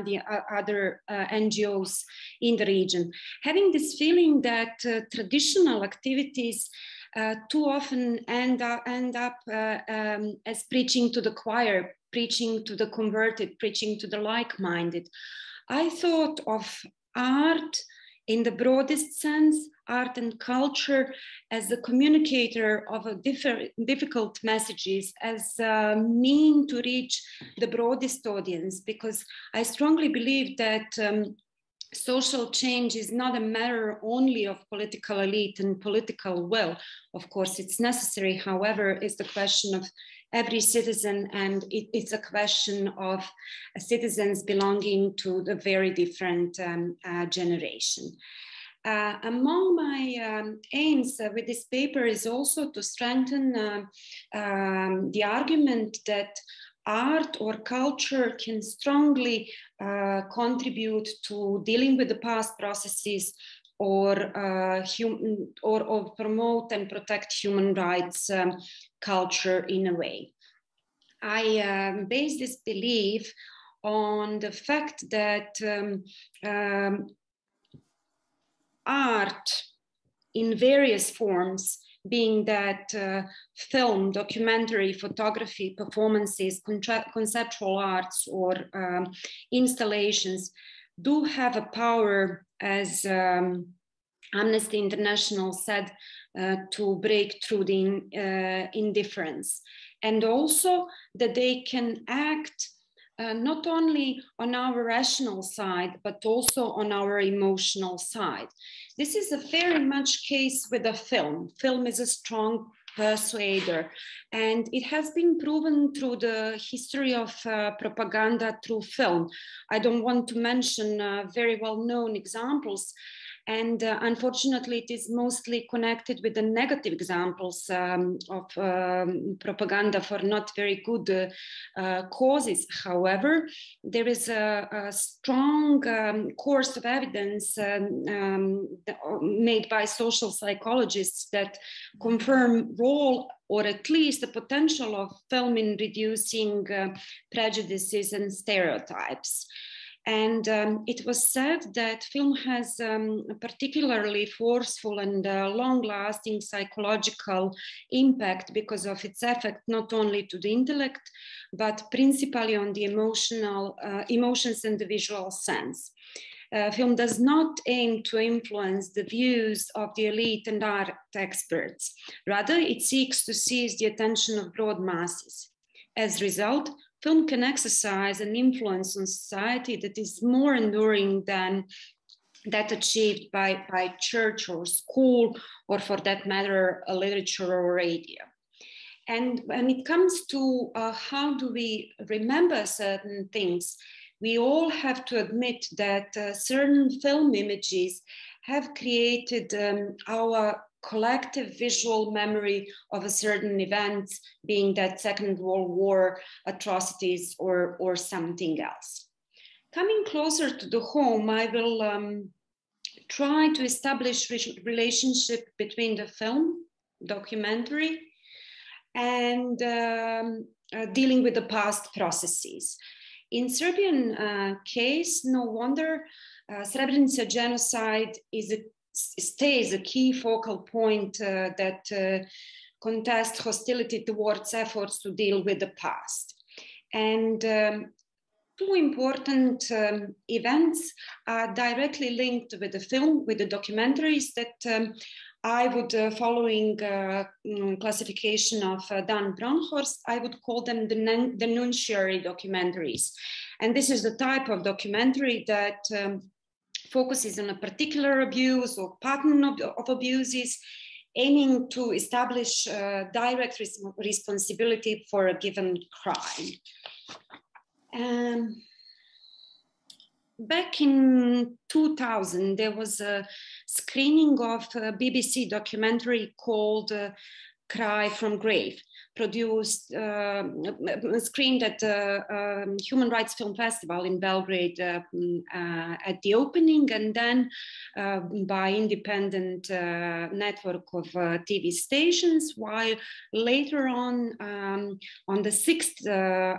other NGOs in the region. Having this feeling that traditional activities too often end up as preaching to the choir, preaching to the converted, preaching to the like-minded. I thought of art in the broadest sense, art and culture as a communicator of a difficult messages, as a mean to reach the broadest audience, because I strongly believe that social change is not a matter only of political elite and political will. Of course, it's necessary. However, it's the question of every citizen, and it's a question of citizens belonging to the very different generation. Among my aims with this paper is also to strengthen the argument that art or culture can strongly contribute to dealing with the past processes or promote and protect human rights culture in a way. I base this belief on the fact that art in various forms, being that film, documentary, photography, performances, conceptual arts, or installations, do have a power, as Amnesty International said, to break through the indifference. And also that they can act not only on our rational side, but also on our emotional side. This is a very much case with a film. Film is a strong persuader, and it has been proven through the history of propaganda through film. I don't want to mention very well-known examples, and unfortunately, it is mostly connected with the negative examples of propaganda for not very good causes. However, there is a strong course of evidence made by social psychologists that confirm role, or at least the potential of film in reducing prejudices and stereotypes. And it was said that film has a particularly forceful and long-lasting psychological impact because of its effect not only to the intellect, but principally on the emotions and the visual sense. Film does not aim to influence the views of the elite and art experts. Rather, it seeks to seize the attention of broad masses. As a result, film can exercise an influence on society that is more enduring than that achieved by church or school, or for that matter, a literature or radio. And when it comes to how do we remember certain things, we all have to admit that certain film images have created our collective visual memory of a certain event, being that Second World War atrocities or something else. Coming closer to the home, I will try to establish relationship between the film, documentary, and dealing with the past processes. In Serbian case, no wonder Srebrenica genocide stays a key focal point that contests hostility towards efforts to deal with the past. And two important events are directly linked with the film, with the documentaries that I would, following classification of Dan Bronhorst, I would call them the denunciatory documentaries. And this is the type of documentary that focuses on a particular abuse or pattern of abuses, aiming to establish direct responsibility for a given crime. Back in 2000, there was a screening of a BBC documentary called Cry from Grave, produced, screened at the Human Rights Film Festival in Belgrade at the opening, and then by independent network of TV stations, while later on the 6th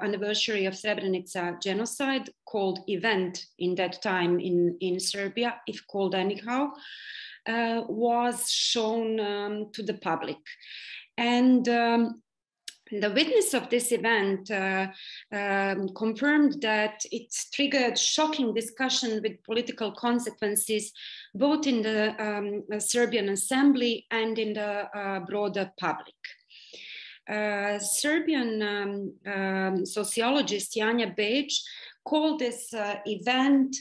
anniversary of Srebrenica genocide, called Event in that time in Serbia, if called anyhow, was shown to the public. And the witness of this event confirmed that it triggered shocking discussion with political consequences, both in the Serbian assembly and in the broader public. Serbian sociologist Ajna Jusić called this event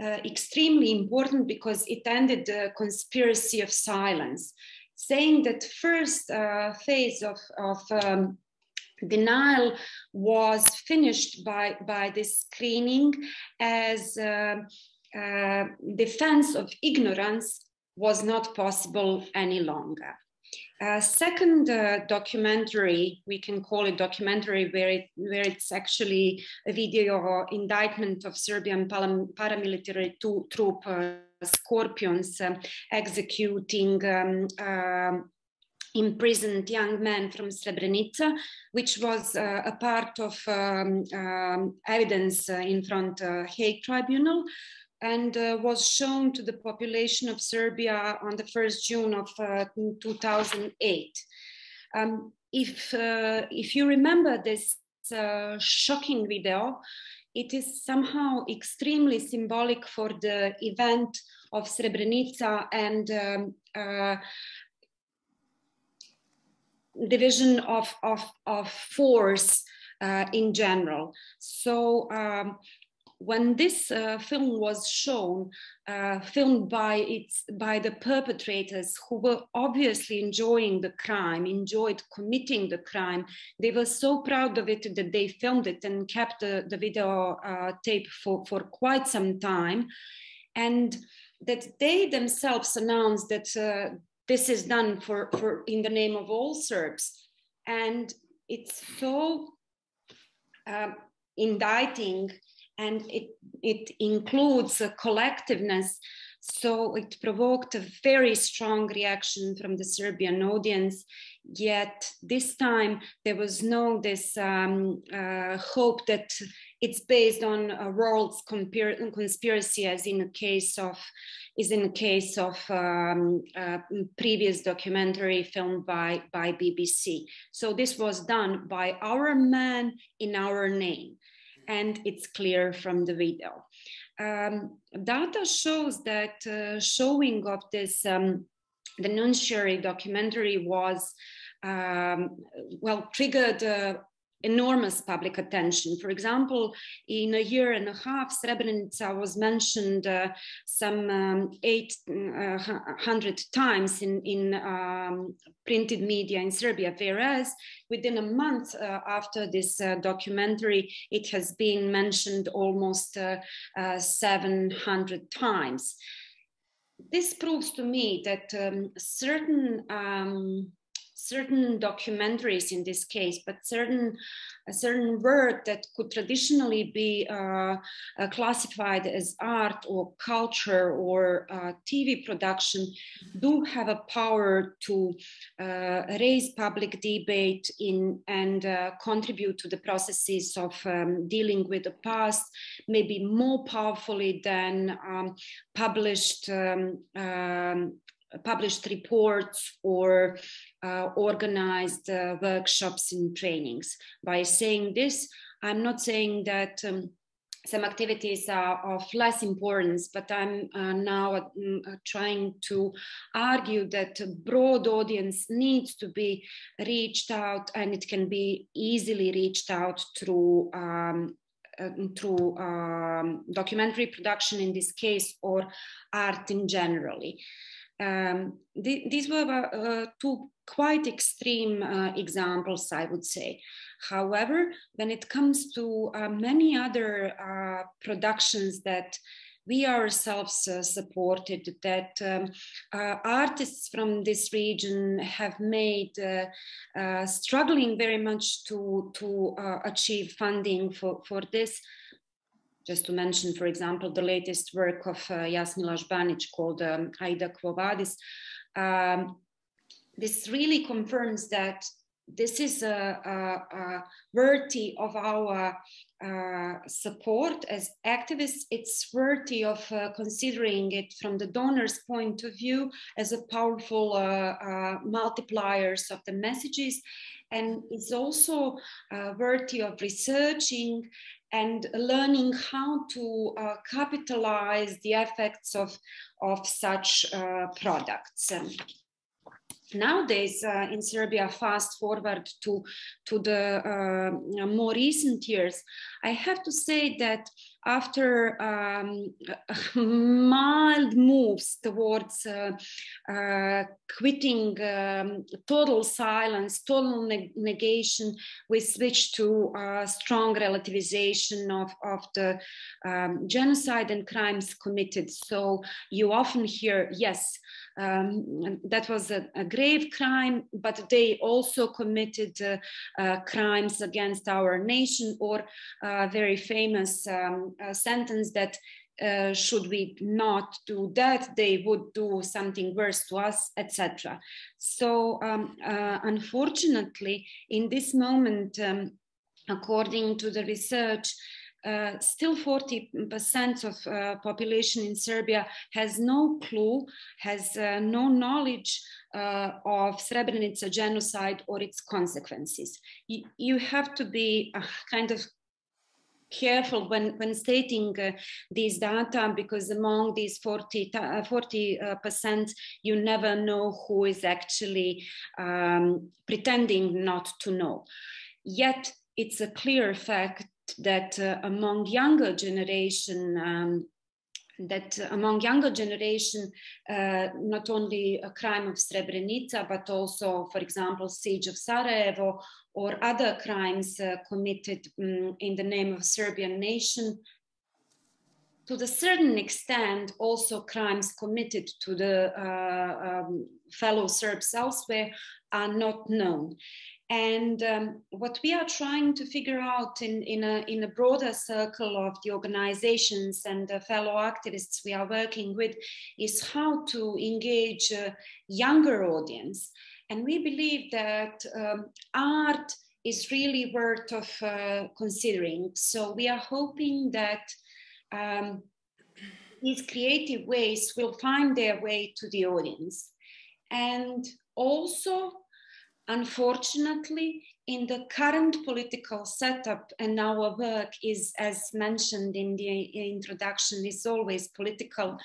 extremely important because it ended the conspiracy of silence, saying that first phase of denial was finished by this screening, as defense of ignorance was not possible any longer. Second documentary, we can call it documentary, where it's actually a video indictment of Serbian paramilitary troop Scorpions executing imprisoned young men from Srebrenica, which was a part of evidence in front of Hague Tribunal, and was shown to the population of Serbia on the 1st June of 2008. If you remember this shocking video, it is somehow extremely symbolic for the event of Srebrenica and division of force in general. So when this film was shown, filmed by the perpetrators, who were obviously enjoying the crime, enjoyed committing the crime, they were so proud of it that they filmed it and kept the video tape for quite some time, and that they themselves announced that this is done for in the name of all Serbs. And it's so indicting and it includes a collectiveness. So it provoked a very strong reaction from the Serbian audience. Yet this time there was no this hope that it's based on a world's conspiracy, as in a case of previous documentary filmed by BBC. So this was done by our man in our name, and it's clear from the video. Data shows that showing of this denunciatory documentary was triggered enormous public attention. For example, in a year and a half, Srebrenica was mentioned some 800 times in printed media in Serbia, whereas within a month after this documentary, it has been mentioned almost 700 times. This proves to me that certain documentaries in this case, but a certain work that could traditionally be classified as art or culture or TV production do have a power to raise public debate and contribute to the processes of dealing with the past, maybe more powerfully than published reports or organized workshops and trainings. By saying this, I'm not saying that some activities are of less importance, but I'm now trying to argue that a broad audience needs to be reached out, and it can be easily reached out through documentary production in this case, or art in generally. These were two quite extreme examples, I would say. However, when it comes to many other productions that we ourselves supported, that artists from this region have made, struggling very much to achieve funding for this. Just to mention, for example, the latest work of Jasmila Žbanić called Aida Quo Vadis. This really confirms that this is worthy of our support as activists. It's worthy of considering it from the donor's point of view as a powerful multipliers of the messages. And it's also worthy of researching and learning how to capitalize the effects of such products. Nowadays, in Serbia, fast forward to the more recent years, I have to say that after mild moves towards quitting total silence, total negation, we switched to strong relativization of the genocide and crimes committed. So you often hear, yes, that was a grave crime, but they also committed crimes against our nation, or a very famous sentence that should we not do that, they would do something worse to us, etc. So unfortunately, in this moment, according to the research, still 40% of population in Serbia has no clue, has no knowledge of Srebrenica genocide or its consequences. You have to be kind of careful when stating these data, because among these 40%, you never know who is actually pretending not to know. Yet it's a clear fact that among younger generation, not only a crime of Srebrenica, but also, for example, siege of Sarajevo or other crimes committed in the name of Serbian nation, to a certain extent, also crimes committed to the fellow Serbs elsewhere are not known. And what we are trying to figure out in a broader circle of the organizations and the fellow activists we are working with is how to engage a younger audience. And we believe that art is really worth of considering. So we are hoping that these creative ways will find their way to the audience. And also, unfortunately, in the current political setup, and our work is, as mentioned in the introduction, is always political,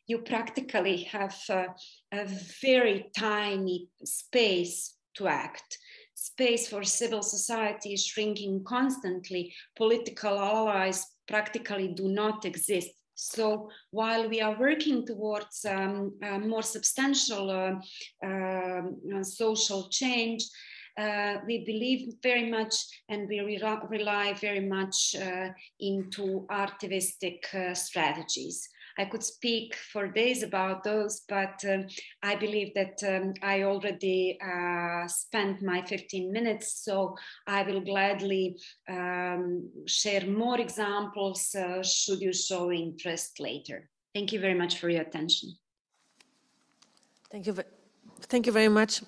you practically have a very tiny space to act. Space for civil society is shrinking constantly. Political allies practically do not exist. So while we are working towards more substantial social change, we believe very much and we rely very much into artivistic strategies. I could speak for days about those, but I believe that I already spent my 15 minutes, so I will gladly share more examples should you show interest later. Thank you very much for your attention. Thank you very much,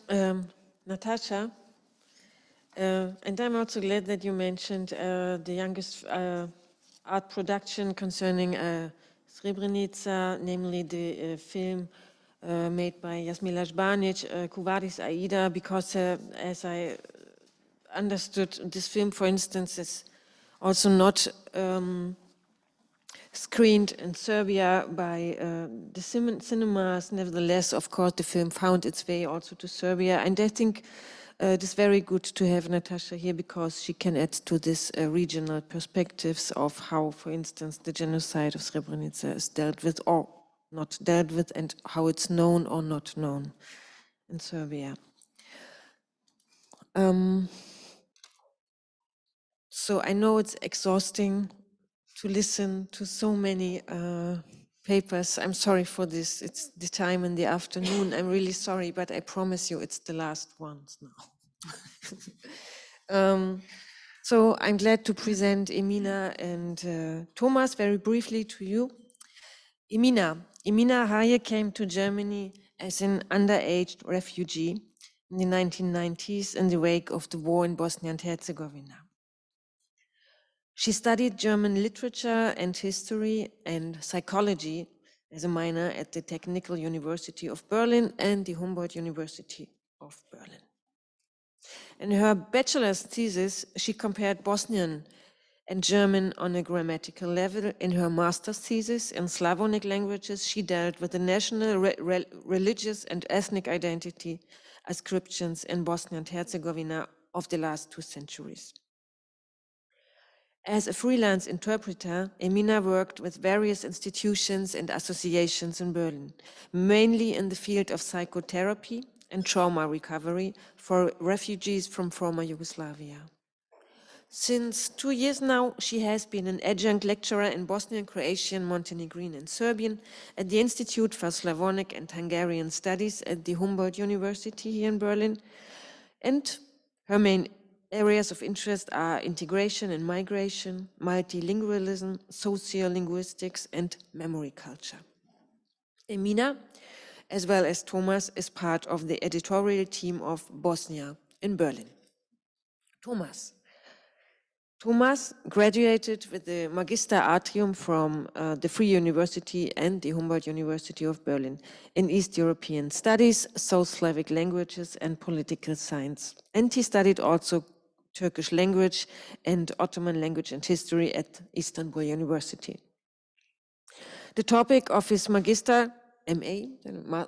Natasha. And I'm also glad that you mentioned the youngest art production concerning Srebrenica, namely the film made by Jasmila Žbanić, Kuvadis Aida, because as I understood, this film, for instance, is also not screened in Serbia by the cinemas. Nevertheless, of course, the film found its way also to Serbia. And I think it is very good to have Natasha here because she can add to this regional perspectives of how, for instance, the genocide of Srebrenica is dealt with or not dealt with, and how it's known or not known in Serbia. So I know it's exhausting to listen to so many papers. I'm sorry for this. It's the time in the afternoon. I'm really sorry, but I promise you it's the last ones now. So I'm glad to present Emina and Thomas very briefly to you. Emina Haye came to Germany as an underage refugee in the 1990s in the wake of the war in Bosnia and Herzegovina. She studied German literature and history and psychology as a minor at the Technical University of Berlin and the Humboldt University of Berlin. In her bachelor's thesis, she compared Bosnian and German on a grammatical level. In her master's thesis in Slavonic languages, she dealt with the national, religious and ethnic identity ascriptions in Bosnia and Herzegovina of the last 2 centuries. As a freelance interpreter, Emina worked with various institutions and associations in Berlin, mainly in the field of psychotherapy and trauma recovery for refugees from former Yugoslavia. Since 2 years now, she has been an adjunct lecturer in Bosnian, Croatian, Montenegrin, and Serbian at the Institute for Slavonic and Hungarian Studies at the Humboldt University here in Berlin. And her main areas of interest are integration and migration, multilingualism, sociolinguistics, and memory culture. Emina, as well as Thomas, is part of the editorial team of Bosnia in Berlin. Thomas graduated with the Magister Artium from the Free University and the Humboldt University of Berlin in East European Studies, South Slavic Languages, and Political Science. And he studied also Turkish language and Ottoman language and history at Istanbul University. The topic of his Magister,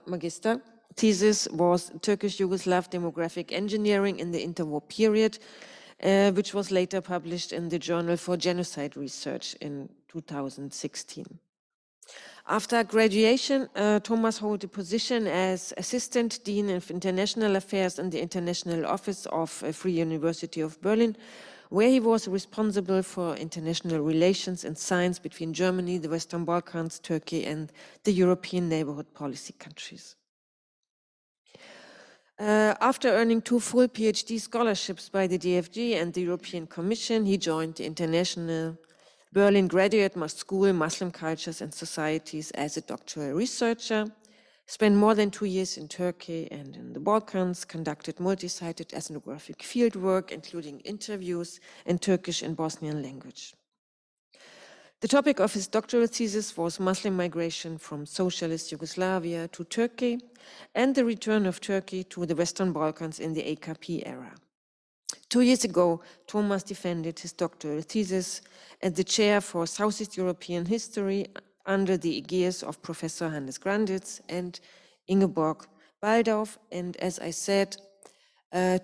Magister thesis was Turkish-Yugoslav demographic engineering in the interwar period, which was later published in the Journal for Genocide Research in 2016. After graduation, Thomas held a position as Assistant Dean of International Affairs in the International Office of Free University of Berlin, where he was responsible for international relations and science between Germany, the Western Balkans, Turkey, and the European neighborhood policy countries. After earning 2 full PhD scholarships by the DFG and the European Commission, he joined the International Berlin Graduate School, Muslim Cultures and Societies as a doctoral researcher, spent more than 2 years in Turkey and in the Balkans, conducted multi-sided ethnographic fieldwork, including interviews in Turkish and Bosnian language. The topic of his doctoral thesis was Muslim migration from socialist Yugoslavia to Turkey and the return of Turkey to the Western Balkans in the AKP era. 2 years ago, Thomas defended his doctoral thesis at the chair for Southeast European History under the aegis of Professor Hannes Granditz and Ingeborg Baldauf. And as I said,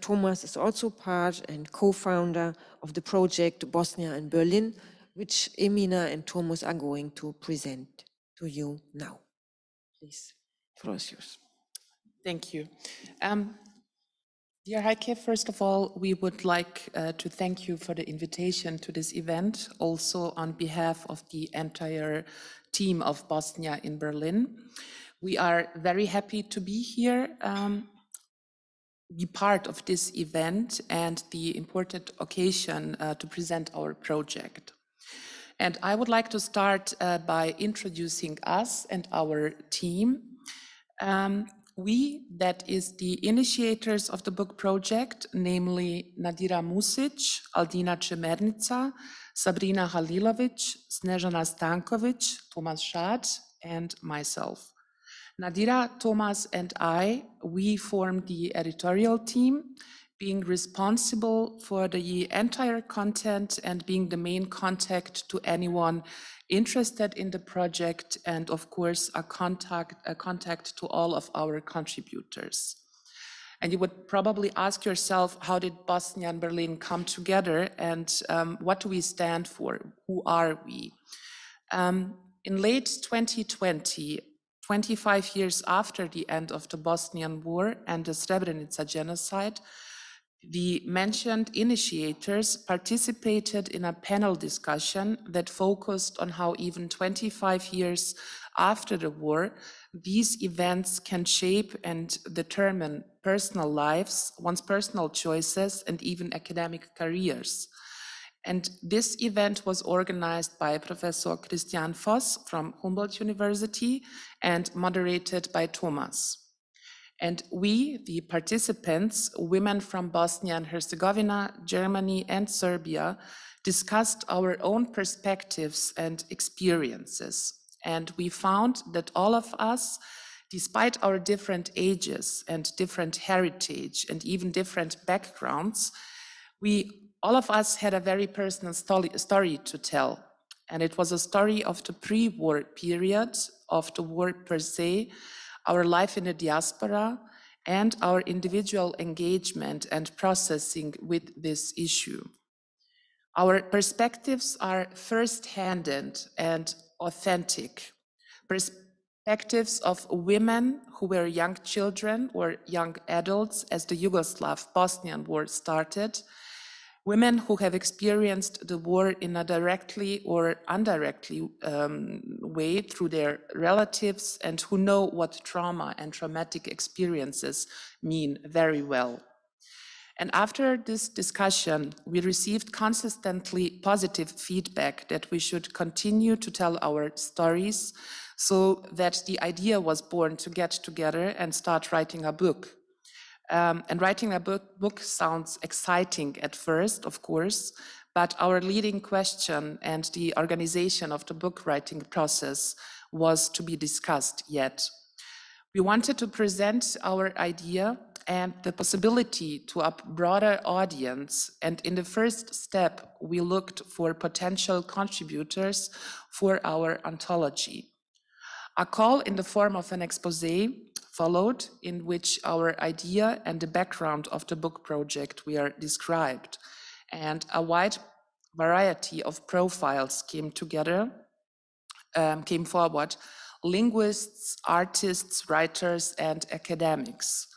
Thomas is also part and co-founder of the project Bosnia in Berlin, which Emina and Thomas are going to present to you now. Please, the floor is yours. Thank you. Dear Heike, first of all, we would like to thank you for the invitation to this event, also on behalf of the entire team of Bosnia in Berlin. We are very happy to be here, be part of this event and the important occasion to present our project. And I would like to start by introducing us and our team. We, that is the initiators of the book project, namely Nadira Musić, Aldina Čemernica, Sabrina Halilović, Snežana Stanković, Thomas Schad, and myself. Nadira, Thomas, and I, we form the editorial team, being responsible for the entire content and being the main contact to anyone interested in the project, and of course a contact to all of our contributors. And you would probably ask yourself, how did Bosnia and Berlin come together, and what do we stand for? Who are we? In late 2020, 25 years after the end of the Bosnian War and the Srebrenica genocide, the mentioned initiators participated in a panel discussion that focused on how even 25 years after the war, these events can shape and determine personal lives, one's personal choices, and even academic careers. And this event was organized by Professor Christian Voss from Humboldt University and moderated by Thomas. And we, the participants, women from Bosnia and Herzegovina, Germany, and Serbia, discussed our own perspectives and experiences. And we found that all of us, despite our different ages and different heritage and even different backgrounds, all of us had a very personal story to tell. And it was a story of the pre-war period, of the war per se, our life in the diaspora, and our individual engagement and processing with this issue. Our perspectives are first-hand and authentic. Perspectives of women who were young children or young adults as the Yugoslav-Bosnian War started, women who have experienced the war in a directly or indirectly way through their relatives and who know what trauma and traumatic experiences mean very well. And after this discussion, we received consistently positive feedback that we should continue to tell our stories, so that the idea was born to get together and start writing a book. And writing a book sounds exciting at first, of course, but our leading question and the organization of the book writing process was to be discussed yet. We wanted to present our idea and the possibility to a broader audience, and in the first step, we looked for potential contributors for our anthology. A call in the form of an exposé followed, in which our idea and the background of the book project were described, and a wide variety of profiles came forward, linguists, artists, writers, and academics.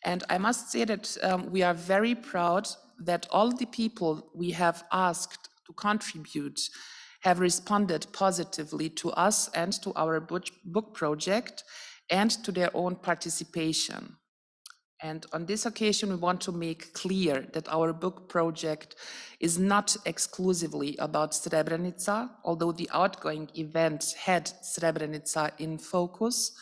And I must say that we are very proud that all the people we have asked to contribute have responded positively to us and to our book project, and to their own participation. And on this occasion, we want to make clear that our book project is not exclusively about Srebrenica, although the outgoing event had Srebrenica in focus.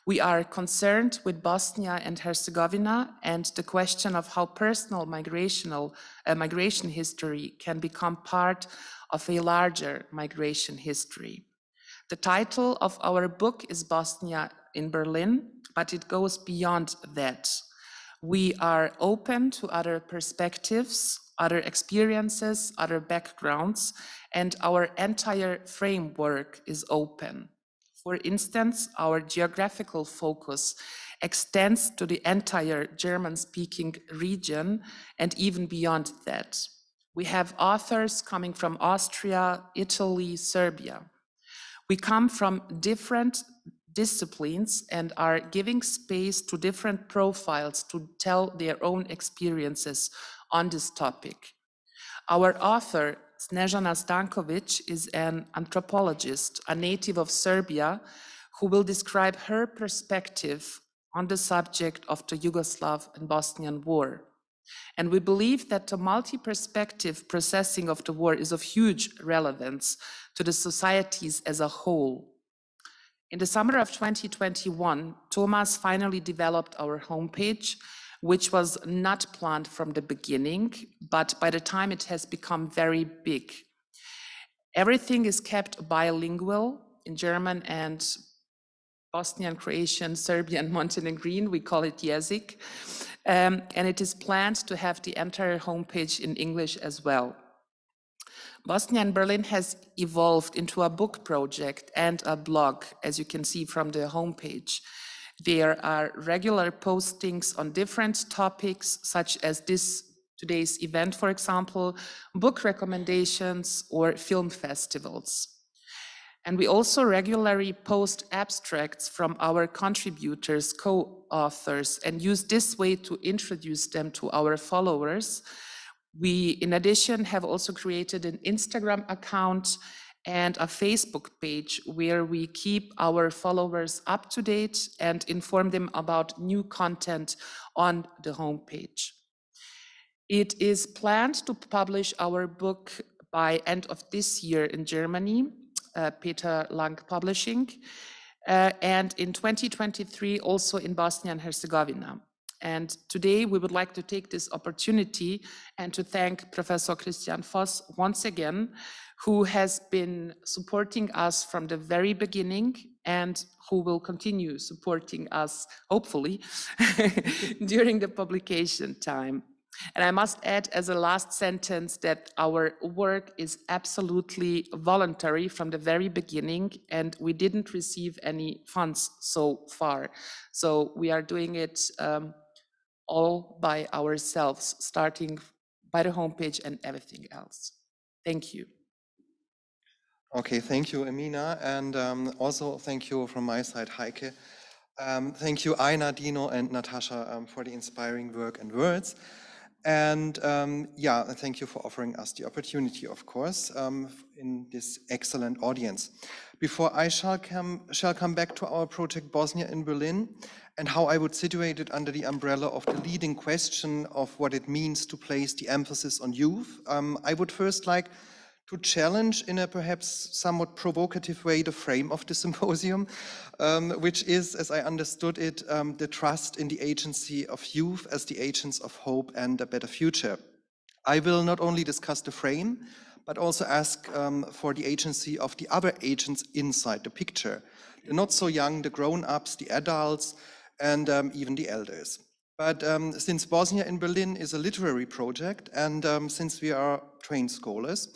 We are concerned with Bosnia and Herzegovina and the question of how personal migration history can become part of a larger migration history. The title of our book is Bosnia in Berlin, but it goes beyond that. We are open to other perspectives, other experiences, other backgrounds, and our entire framework is open. For instance, our geographical focus extends to the entire German-speaking region and even beyond that. We have authors coming from Austria, Italy, Serbia. We come from different disciplines and are giving space to different profiles to tell their own experiences on this topic. Our author, Snežana Stanković, is an anthropologist, a native of Serbia, who will describe her perspective on the subject of the Yugoslav and Bosnian War. And we believe that the multi-perspective processing of the war is of huge relevance to the societies as a whole. In the summer of 2021, Thomas finally developed our homepage, which was not planned from the beginning, but by the time it has become very big. Everything is kept bilingual in German and Bosnian, Croatian, Serbian, Montenegrin, we call it jezik. And it is planned to have the entire homepage in English as well. Bosnia and Berlin has evolved into a book project and a blog, as you can see from the homepage. There are regular postings on different topics, such as today's event, for example, book recommendations or film festivals. And we also regularly post abstracts from our contributors, co-authors, and use this way to introduce them to our followers. We, in addition, have also created an Instagram account and a Facebook page where we keep our followers up to date and inform them about new content on the homepage. It is planned to publish our book by end of this year in Germany, Peter Lang Publishing, and in 2023 also in Bosnia and Herzegovina. And today we would like to take this opportunity and to thank Professor Christian Voss once again, who has been supporting us from the very beginning and who will continue supporting us, hopefully, during the publication time. And I must add as a last sentence that our work is absolutely voluntary from the very beginning, and we didn't receive any funds so far. So we are doing it all by ourselves, starting by the homepage and everything else. Thank you. Okay, thank you, Emina, and also thank you from my side, Heike. Thank you, Ajna, Dino, and Natasha for the inspiring work and words. And yeah, thank you for offering us the opportunity, of course, in this excellent audience. Before I shall come back to our project Bosnia in Berlin and how I would situate it under the umbrella of the leading question of what it means to place the emphasis on youth, I would first like to challenge in a perhaps somewhat provocative way the frame of the symposium, which is, as I understood it, the trust in the agency of youth as the agents of hope and a better future. I will not only discuss the frame, but also ask for the agency of the other agents inside the picture, the not so young, the grown-ups, the adults, and even the elders. But since Bosnia in Berlin is a literary project, and since we are trained scholars,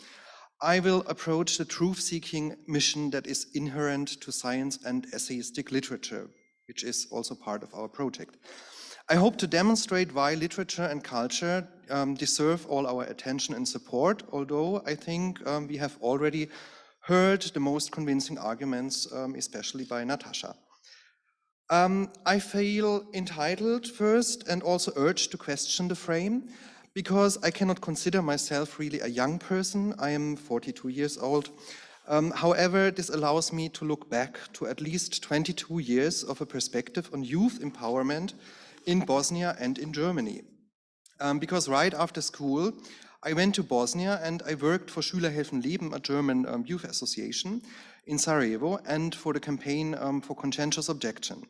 I will approach the truth-seeking mission that is inherent to science and essayistic literature, which is also part of our project. I hope to demonstrate why literature and culture deserve all our attention and support, although I think we have already heard the most convincing arguments, especially by Natasha. I feel entitled first and also urged to question the frame, because I cannot consider myself really a young person. I am 42 years old. However, this allows me to look back to at least 22 years of a perspective on youth empowerment in Bosnia and in Germany. Because right after school, I went to Bosnia and I worked for Schüler helfen Leben, a German youth association in Sarajevo, and for the campaign for conscientious objection.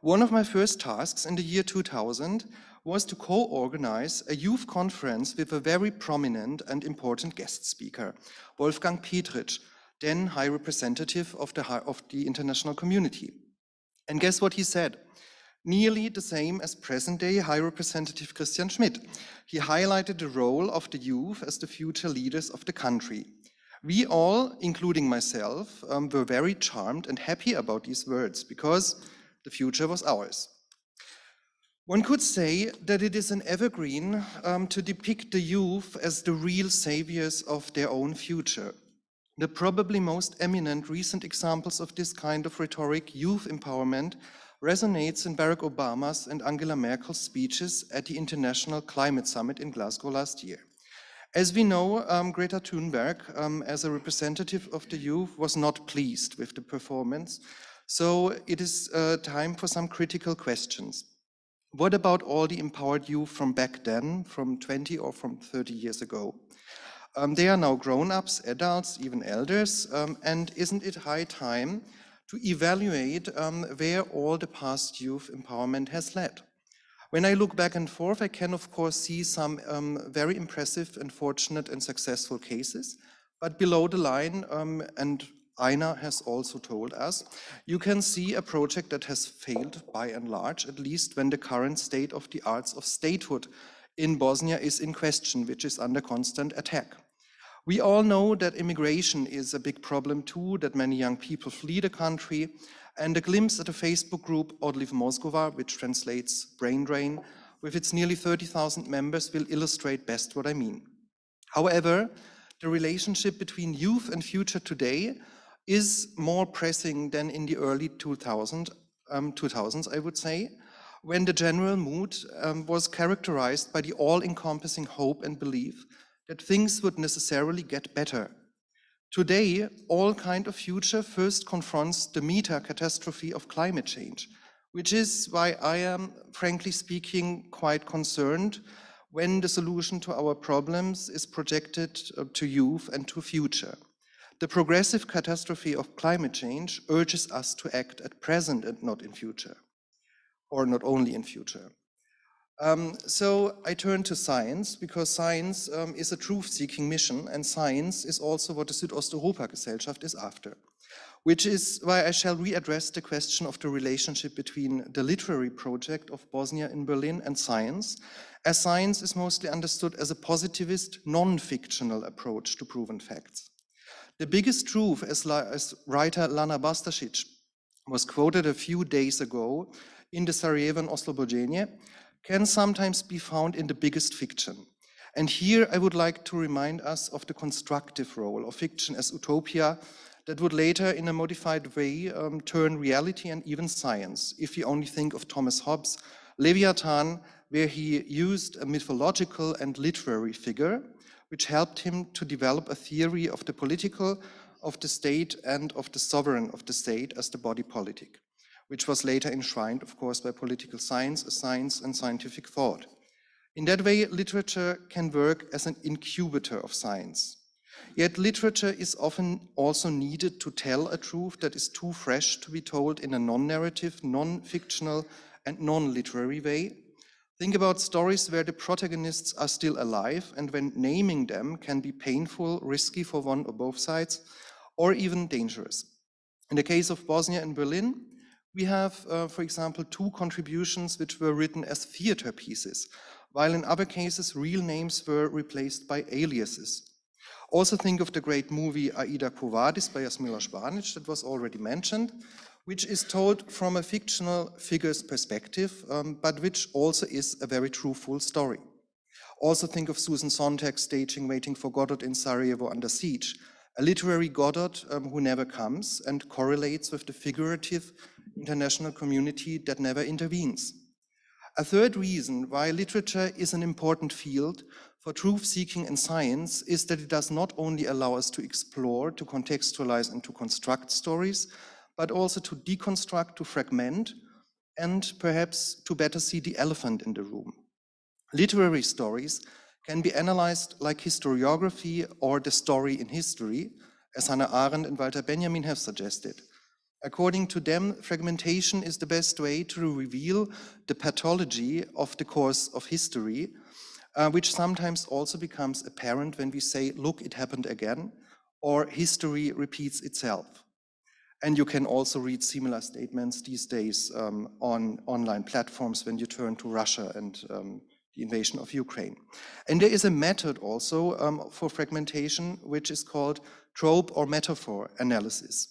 One of my first tasks in the year 2000 was to co-organize a youth conference with a very prominent and important guest speaker, Wolfgang Petritsch, then High Representative of the international community. And guess what he said? Nearly the same as present-day High Representative Christian Schmidt. He highlighted the role of the youth as the future leaders of the country. We all, including myself, were very charmed and happy about these words because the future was ours. One could say that it is an evergreen to depict the youth as the real saviors of their own future. The probably most eminent recent examples of this kind of rhetoric, youth empowerment, resonates in Barack Obama's and Angela Merkel's speeches at the International Climate Summit in Glasgow last year. As we know, Greta Thunberg, as a representative of the youth, was not pleased with the performance. So it is time for some critical questions. What about all the empowered youth from back then, from 20 or from 30 years ago? They are now grown-ups, adults, even elders, and isn't it high time to evaluate where all the past youth empowerment has led? When I look back and forth, I can of course see some very impressive and fortunate and successful cases, but below the line, and Ajna has also told us, you can see a project that has failed by and large, at least when the current state of the arts of statehood in Bosnia is in question, which is under constant attack. We all know that immigration is a big problem too, that many young people flee the country, and a glimpse at a Facebook group, Odliv Mozgova, which translates brain drain, with its nearly 30,000 members will illustrate best what I mean. However, the relationship between youth and future today is more pressing than in the early 2000s, I would say, when the general mood was characterized by the all-encompassing hope and belief that things would necessarily get better. Today, all kind of future first confronts the meta-catastrophe of climate change, which is why I am, frankly speaking, quite concerned when the solution to our problems is projected to youth and to future. The progressive catastrophe of climate change urges us to act at present and not in future, or not only in future. So I turn to science, because science is a truth-seeking mission, and science is also what the Südosteuropa-Gesellschaft is after, which is why I shall readdress the question of the relationship between the literary project of Bosnia in Berlin and science, as science is mostly understood as a positivist, non-fictional approach to proven facts. The biggest truth, as writer Lana Bastasic was quoted a few days ago in the Sarajevo Oslobođenje, can sometimes be found in the biggest fiction. And here I would like to remind us of the constructive role of fiction as utopia that would later in a modified way turn reality and even science, if you only think of Thomas Hobbes' Leviathan, where he used a mythological and literary figure, which helped him to develop a theory of the political, of the state, and of the sovereign of the state as the body politic, which was later enshrined, of course, by political science, science and scientific thought. In that way, literature can work as an incubator of science. Yet literature is often also needed to tell a truth that is too fresh to be told in a non-narrative, non-fictional and non-literary way. Think about stories where the protagonists are still alive and when naming them can be painful, risky for one or both sides, or even dangerous. In the case of Bosnia and Berlin, we have, for example, two contributions which were written as theater pieces, while in other cases, real names were replaced by aliases. Also think of the great movie Aida Quo Vadis by Jasmila Španić that was already mentioned, which is told from a fictional figure's perspective, but which also is a very truthful story. Also think of Susan Sontag's staging Waiting for Godot in Sarajevo Under Siege, a literary Godot who never comes and correlates with the figurative international community that never intervenes. A third reason why literature is an important field for truth-seeking and science is that it does not only allow us to explore, to contextualize and to construct stories, but also to deconstruct, to fragment, and perhaps to better see the elephant in the room. Literary stories can be analyzed like historiography or the story in history, as Hannah Arendt and Walter Benjamin have suggested. According to them, fragmentation is the best way to reveal the pathology of the course of history, which sometimes also becomes apparent when we say, look, it happened again, or history repeats itself. And you can also read similar statements these days on online platforms when you turn to Russia and the invasion of Ukraine. And there is a method also for fragmentation, which is called trope or metaphor analysis.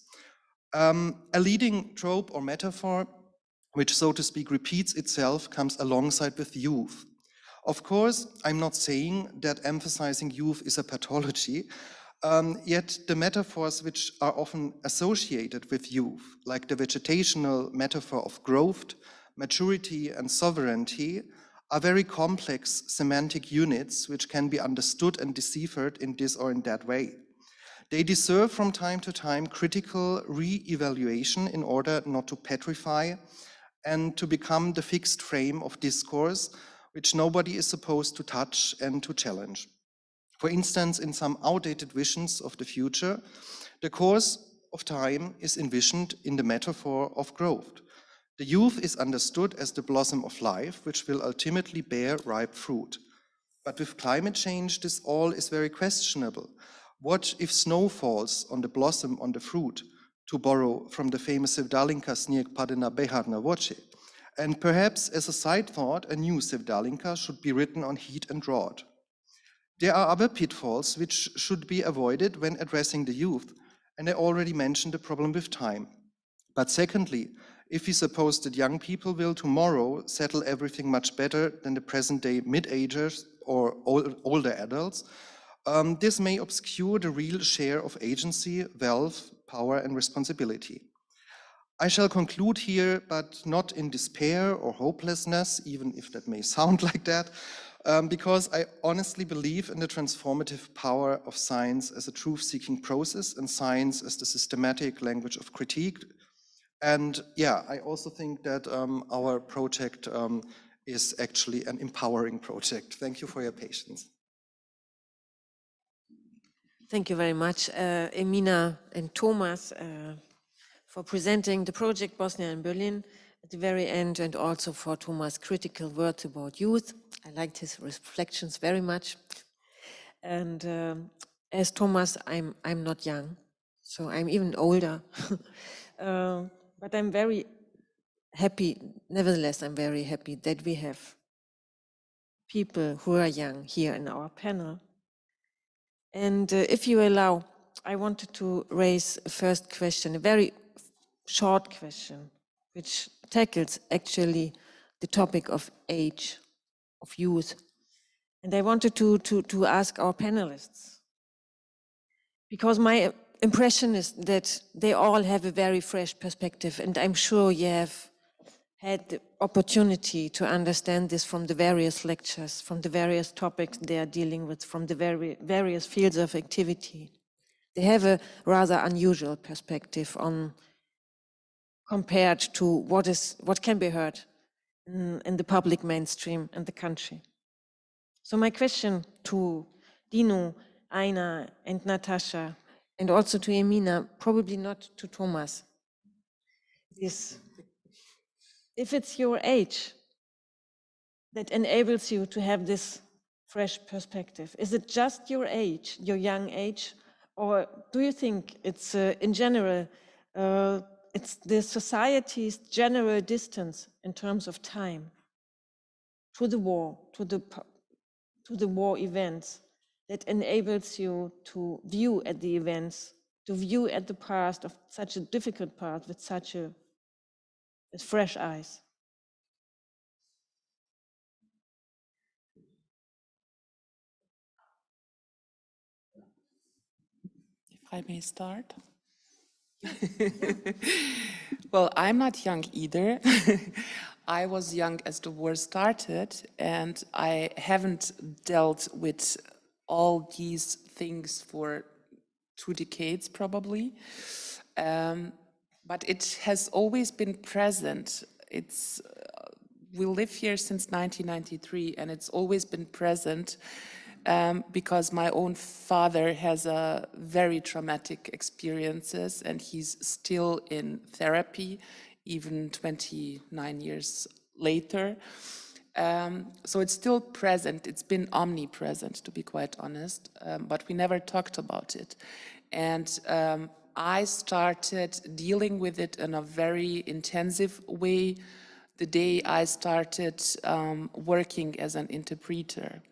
A leading trope or metaphor, which so to speak repeats itself, comes alongside with youth. Of course, I'm not saying that emphasizing youth is a pathology, yet the metaphors which are often associated with youth, like the vegetational metaphor of growth, maturity, and sovereignty, are very complex semantic units which can be understood and deciphered in this or in that way. They deserve from time to time critical re-evaluation in order not to petrify and to become the fixed frame of discourse which nobody is supposed to touch and to challenge. For instance, in some outdated visions of the future, the course of time is envisioned in the metaphor of growth. The youth is understood as the blossom of life, which will ultimately bear ripe fruit. But with climate change, this all is very questionable. What if snow falls on the blossom, on the fruit, to borrow from the famous Sevdalinka Snijeg pade na behar na voće? And perhaps as a side thought, a new Sevdalinka should be written on heat and drought. There are other pitfalls which should be avoided when addressing the youth, and I already mentioned the problem with time. But secondly, if we suppose that young people will tomorrow settle everything much better than the present-day mid-agers or older adults, this may obscure the real share of agency, wealth, power, and responsibility. I shall conclude here, but not in despair or hopelessness, even if that may sound like that, because I honestly believe in the transformative power of science as a truth-seeking process and science as the systematic language of critique. And yeah, I also think that our project is actually an empowering project. Thank you for your patience. Thank you very much, Emina and Thomas, for presenting the project Bosnia and Berlin at the very end, and also for Thomas' critical words about youth. I liked his reflections very much. And as Thomas, I'm not young, so I'm even older. But I'm very happy, nevertheless, I'm very happy that we have people who are young here in our panel. And if you allow, I wanted to raise a first question, a very short question, which tackles actually the topic of age, of youth. And I wanted to ask our panelists, because my impression is that they all have a very fresh perspective, and I'm sure you have had the opportunity to understand this from the various lectures, from the various topics they are dealing with, from the various fields of activity. They have a rather unusual perspective on compared to what can be heard in the public mainstream in the country. So my question to Dino, Ajna, and Natasha, and also to Emina, probably not to Thomas, is if it's your age that enables you to have this fresh perspective, is it just your age, your young age, or do you think it's in general, it's the society's general distance in terms of time to the war, to the war events that enables you to view at the events, to view at the past of such a difficult past with such with fresh eyes? If I may start. Well, I'm not young either. I was young as the war started, and I haven't dealt with all these things for 2 decades probably. But it has always been present we live here since 1993, and it's always been present because my own father has a very traumatic experiences, and he's still in therapy, even 29 years later. So it's still present. It's been omnipresent, to be quite honest, but we never talked about it. And I started dealing with it in a very intensive way the day I started working as an interpreter,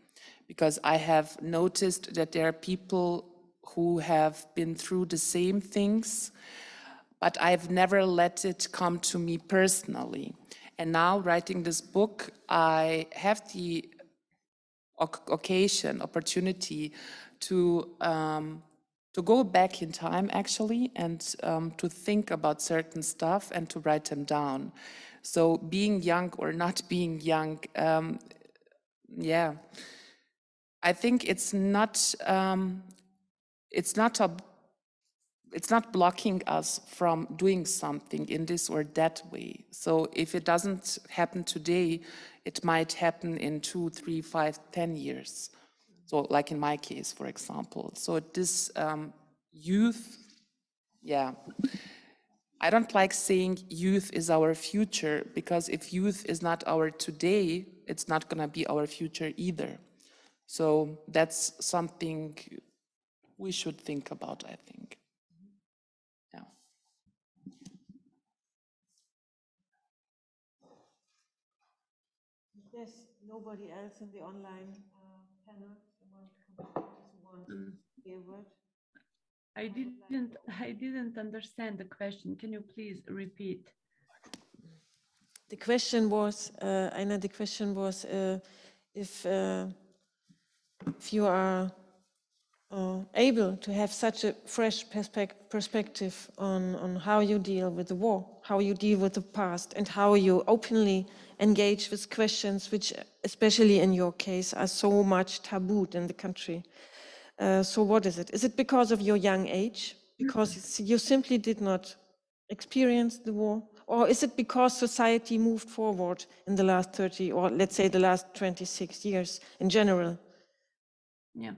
because I have noticed that there are people who have been through the same things, but I've never let it come to me personally. And now, writing this book, I have the opportunity to go back in time, actually, and to think about certain stuff and to write them down. So being young or not being young, yeah, I think it's not blocking us from doing something in this or that way. So if it doesn't happen today, it might happen in 2, 3, 5, 10 years. So like in my case, for example. So this youth, yeah. I don't like saying youth is our future, because if youth is not our today, it's not gonna be our future either. So that's something we should think about, I think. Yeah. Yes, nobody else in the online panel who wants to hear a word. I didn't understand the question. Can you please repeat? The question was, Ajna, the question was if you are able to have such a fresh perspective on how you deal with the war, how you deal with the past, and how you openly engage with questions which, especially in your case, are so much tabooed in the country. So what is it? Is it because of your young age? Because you simply did not experience the war? Or is it because society moved forward in the last 30, or let's say the last 26 years in general? Yeah,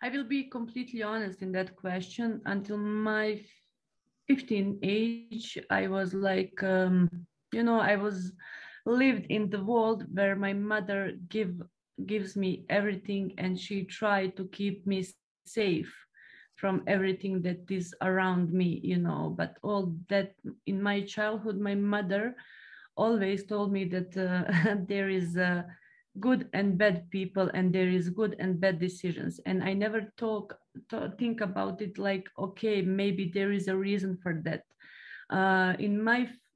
I will be completely honest in that question. Until my 15 age, I was like, I was lived in the world where my mother gives me everything, and she tried to keep me safe from everything that is around me, but all that in my childhood, my mother always told me that there is good and bad people, and there is good and bad decisions. And I never think about it like, okay, maybe there is a reason for that.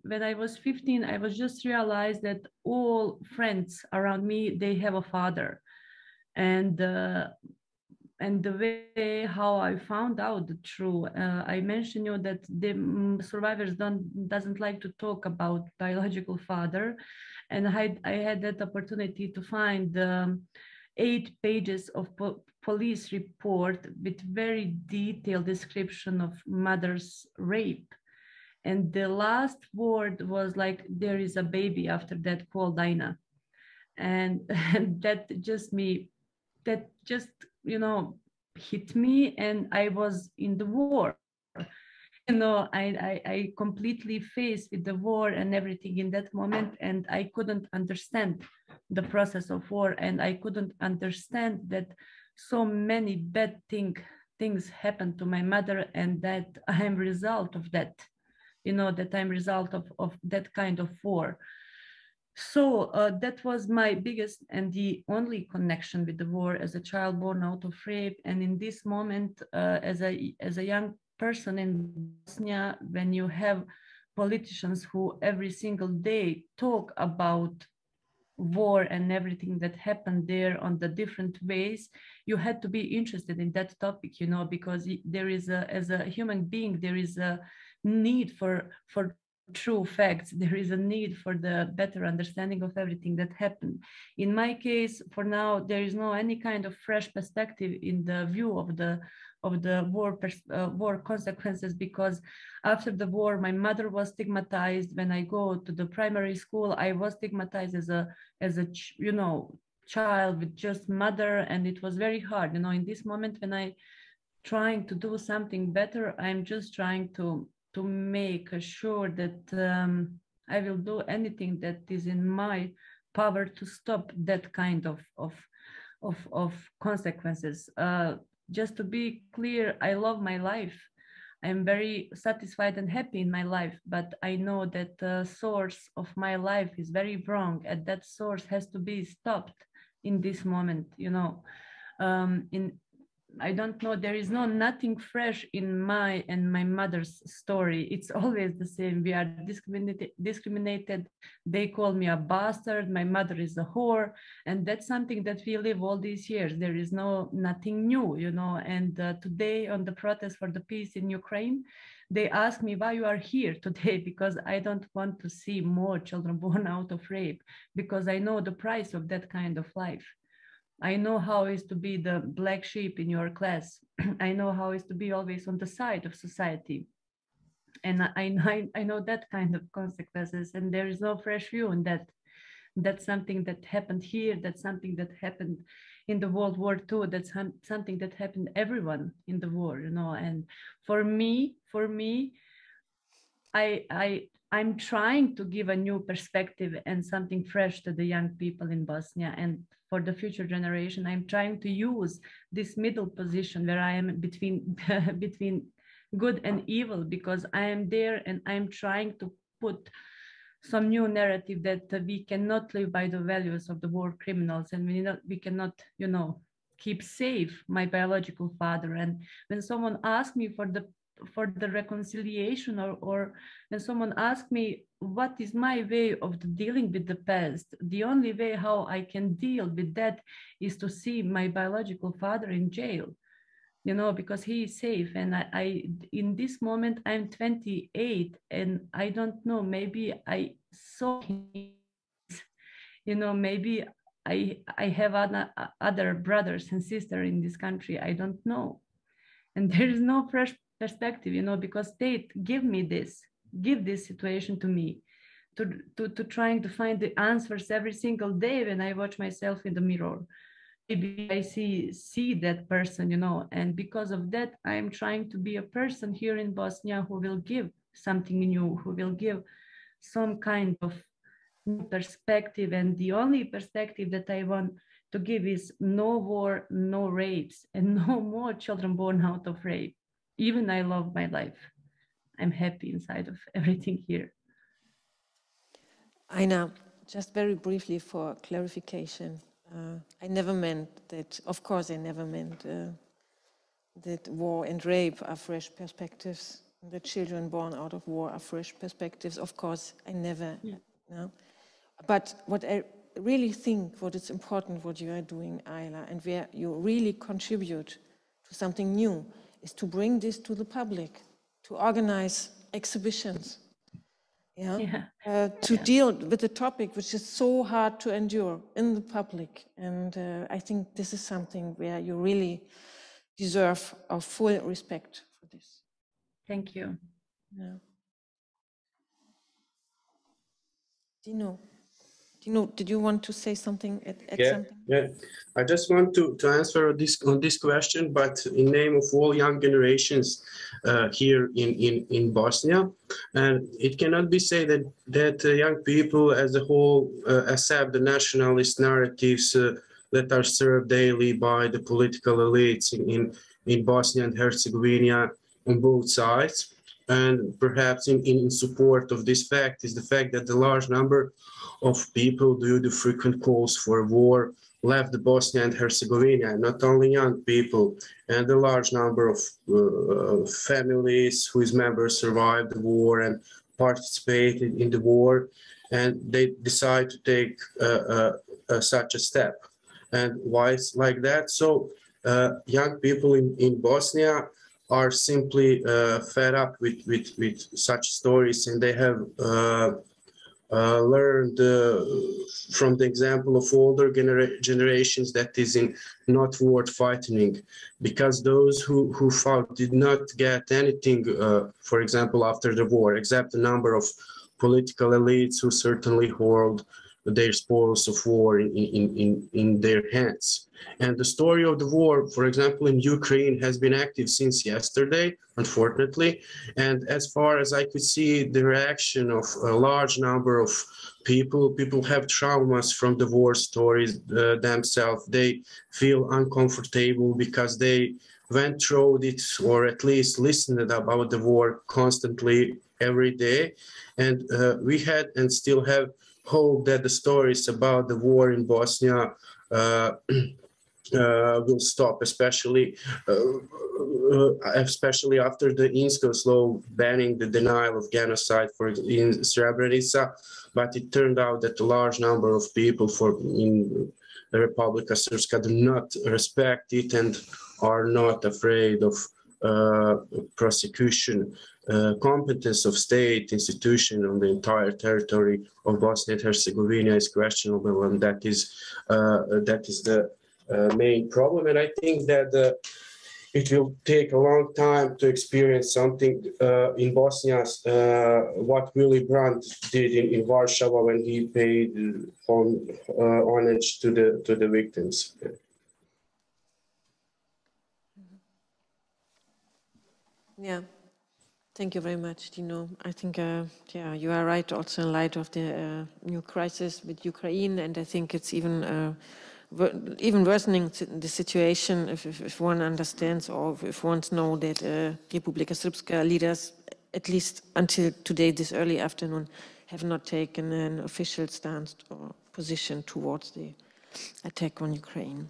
When I was 15, I was just realized that all friends around me, they have a father. And the way how I found out the truth, I mentioned you that the survivors doesn't like to talk about biological father, and I had that opportunity to find 8 pages of police report with very detailed description of mother's rape, and the last word was like, there is a baby after that called Ajna, and that just hit me, and I was in the war. I completely faced with the war and everything in that moment, and I couldn't understand the process of war, and I couldn't understand that so many bad things happened to my mother, and that I am result of that, that I'm result of that kind of war. So that was my biggest and the only connection with the war as a child born out of rape. And in this moment, as a young person in Bosnia, when you have politicians who every single day talk about war and everything that happened there on the different ways, you had to be interested in that topic, because there is as a human being, there is a need for true facts. There is a need for the better understanding of everything that happened. In my case, for now, there is no any kind of fresh perspective in the view of the the war consequences, because after the war, my mother was stigmatized. When I go to the primary school, I was stigmatized as a child with just mother, and it was very hard. In this moment when I trying to do something better, I'm just trying to make sure that I will do anything that is in my power to stop that kind of consequences. Just to be clear, I love my life. I'm very satisfied and happy in my life, but I know that the source of my life is very wrong, and that source has to be stopped in this moment. I don't know, there is nothing fresh in my and my mother's story. It's always the same. We are discriminated. They call me a bastard. My mother is a whore. And that's something that we live all these years. There is nothing new, And today on the protest for the peace in Ukraine, they asked me why you are here today, because I don't want to see more children born out of rape, because I know the price of that kind of life. I know how it is to be the black sheep in your class. I know how it is to be always on the side of society. And I know that kind of consequences, and there is no fresh view in that. That's something that happened here. That's something that happened in the World War II. That's something that happened to everyone in the war, And for me, I'm trying to give a new perspective and something fresh to the young people in Bosnia, and for the future generation, I'm trying to use this middle position where I am between good and evil, because I am there and I'm trying to put some new narrative that we cannot live by the values of the war criminals, and we cannot, keep safe my biological father. And when someone asks me for the reconciliation, or when someone asks me what is my way of dealing with the past, the only way how I can deal with that is to see my biological father in jail, because he is safe. And I in this moment, I'm 28, and I don't know, maybe I saw him, maybe I have other brothers and sisters in this country, I don't know. And there is no fresh perspective, because state give this situation to me, to trying to find the answers every single day when I watch myself in the mirror. Maybe I see that person, and because of that, I'm trying to be a person here in Bosnia who will give something new, who will give some kind of new perspective. And the only perspective that I want to give is no war, no rapes, and no more children born out of rape. Even I love my life. I'm happy inside of everything here. Ajna, just very briefly for clarification. I never meant that, of course I never meant that war and rape are fresh perspectives, that children born out of war are fresh perspectives. Of course, I never, But what I really think, what is important, what you are doing, Ajna, and where you really contribute to something new, is to bring this to the public, to organize exhibitions, to deal with the topic which is so hard to endure in the public. And I think this is something where you really deserve our full respect for this. Thank you. Dino, did you want to say something? Yeah. I just want to answer on this question, but in name of all young generations here in Bosnia, and it cannot be said that young people as a whole accept the nationalist narratives that are served daily by the political elites in Bosnia and Herzegovina on both sides. And perhaps in support of this fact is the fact that the large number of people, due to frequent calls for war, left Bosnia and Herzegovina, not only young people, and a large number of families whose members survived the war and participated in the war, and they decide to take such a step. And why it's like that? So young people in Bosnia are simply fed up with such stories, and they have learned from the example of older generations that is not worth fighting, because those who fought did not get anything, for example, after the war, except a number of political elites who certainly hold their spoils of war in their hands. And the story of the war, for example, in Ukraine has been active since yesterday, unfortunately. And as far as I could see, the reaction of a large number of people have traumas from the war stories themselves. They feel uncomfortable because they went through it, or at least listened about the war constantly every day. And we had and still have hope that the stories about the war in Bosnia will stop, especially after the INSCO's law banning the denial of genocide in Srebrenica. But it turned out that a large number of people in the Republika Srpska do not respect it and are not afraid of prosecution. Competence of state institution on the entire territory of Bosnia and Herzegovina is questionable, and that is the main problem. And I think that it will take a long time to experience something in Bosnia, what Willy Brandt did in Warsaw when he paid homage to the victims. Yeah. Thank you very much, Dino. I think, yeah, you are right also in light of the new crisis with Ukraine, and I think it's even worsening the situation if one understands, or if one knows that Republika Srpska leaders, at least until today, this early afternoon, have not taken an official stance or position towards the attack on Ukraine.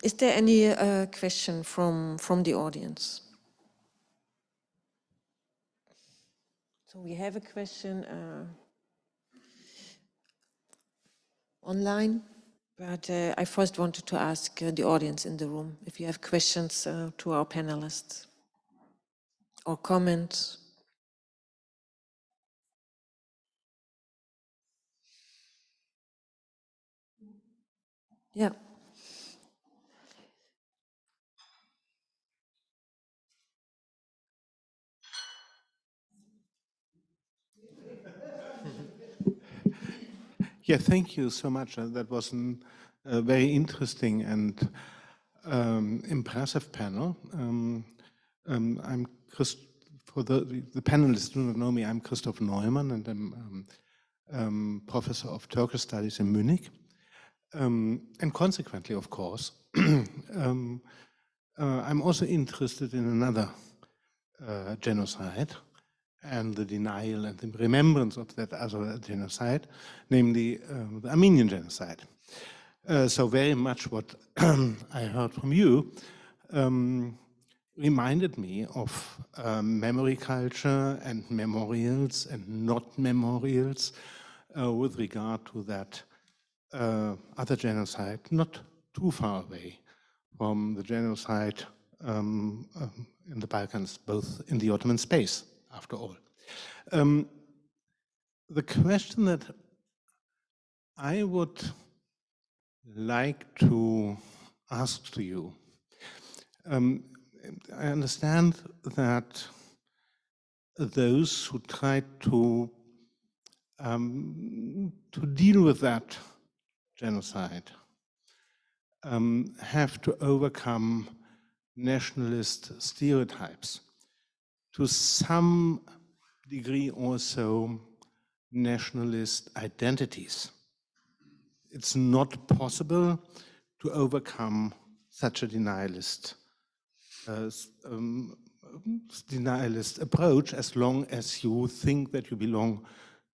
Is there any question from the audience? So we have a question online, but I first wanted to ask the audience in the room if you have questions to our panelists or comments. Yeah. Yeah, thank you so much. That was a very interesting and impressive panel. I'm for the panelists who do not know me, I'm Christoph Neumann, and I'm professor of Turkish studies in Munich. And consequently, of course, I'm also interested in another genocide, and the denial and the remembrance of that other genocide, namely the Armenian genocide. So very much what I heard from you reminded me of memory culture and memorials and not memorials with regard to that other genocide, not too far away from the genocide in the Balkans, both in the Ottoman space, after all. The question that I would like to ask to you, I understand that those who try to deal with that genocide have to overcome nationalist stereotypes, to some degree also nationalist identities. It's not possible to overcome such a denialist approach as long as you think that you belong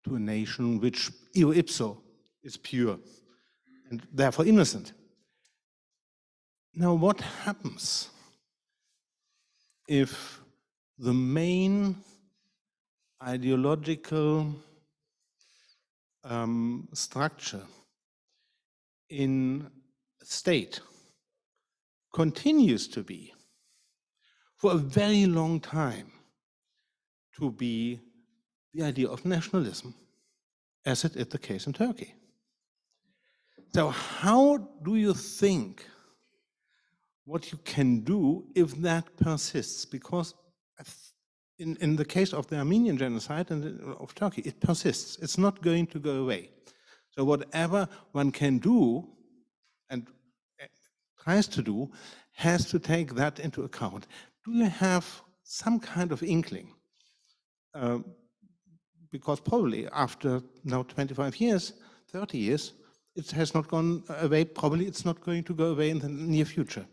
to a nation which eo ipso is pure and therefore innocent. Now, what happens if the main ideological structure in a state continues to be, for a very long time, to be the idea of nationalism, as it is the case in Turkey. So how do you think what you can do if that persists? Because in the case of the Armenian genocide and of Turkey, it persists. It's not going to go away. So whatever one can do and tries to do has to take that into account. Do you have some kind of inkling? Because probably after now 25 years, 30 years, it has not gone away. Probably it's not going to go away in the near future.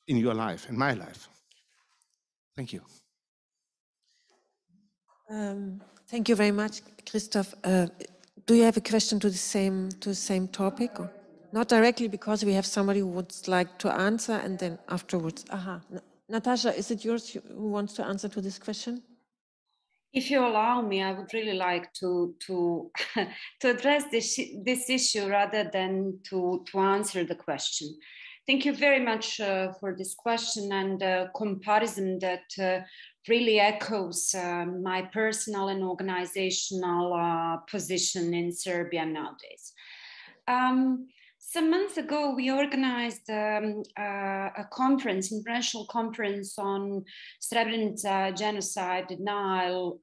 In your life, in my life. Thank you. Thank you very much, Christoph. Do you have a question to the same topic? Or? Not directly, because we have somebody who would like to answer, and then afterwards. Aha. Natasha, is it yours who wants to answer to this question? If you allow me, I would really like to to address this issue rather than to answer the question. Thank you very much for this question and comparison that really echoes my personal and organizational position in Serbia nowadays. Some months ago, we organized a conference, international conference on Srebrenica genocide denial,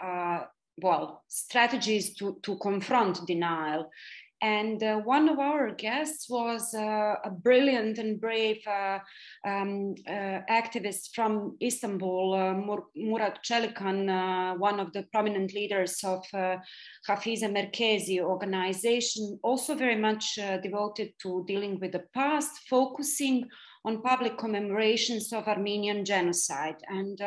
strategies to confront denial. And one of our guests was a brilliant and brave activist from Istanbul, Murat Çelikan, one of the prominent leaders of Hafize Merkezi organization, also very much devoted to dealing with the past, focusing on public commemorations of Armenian genocide. And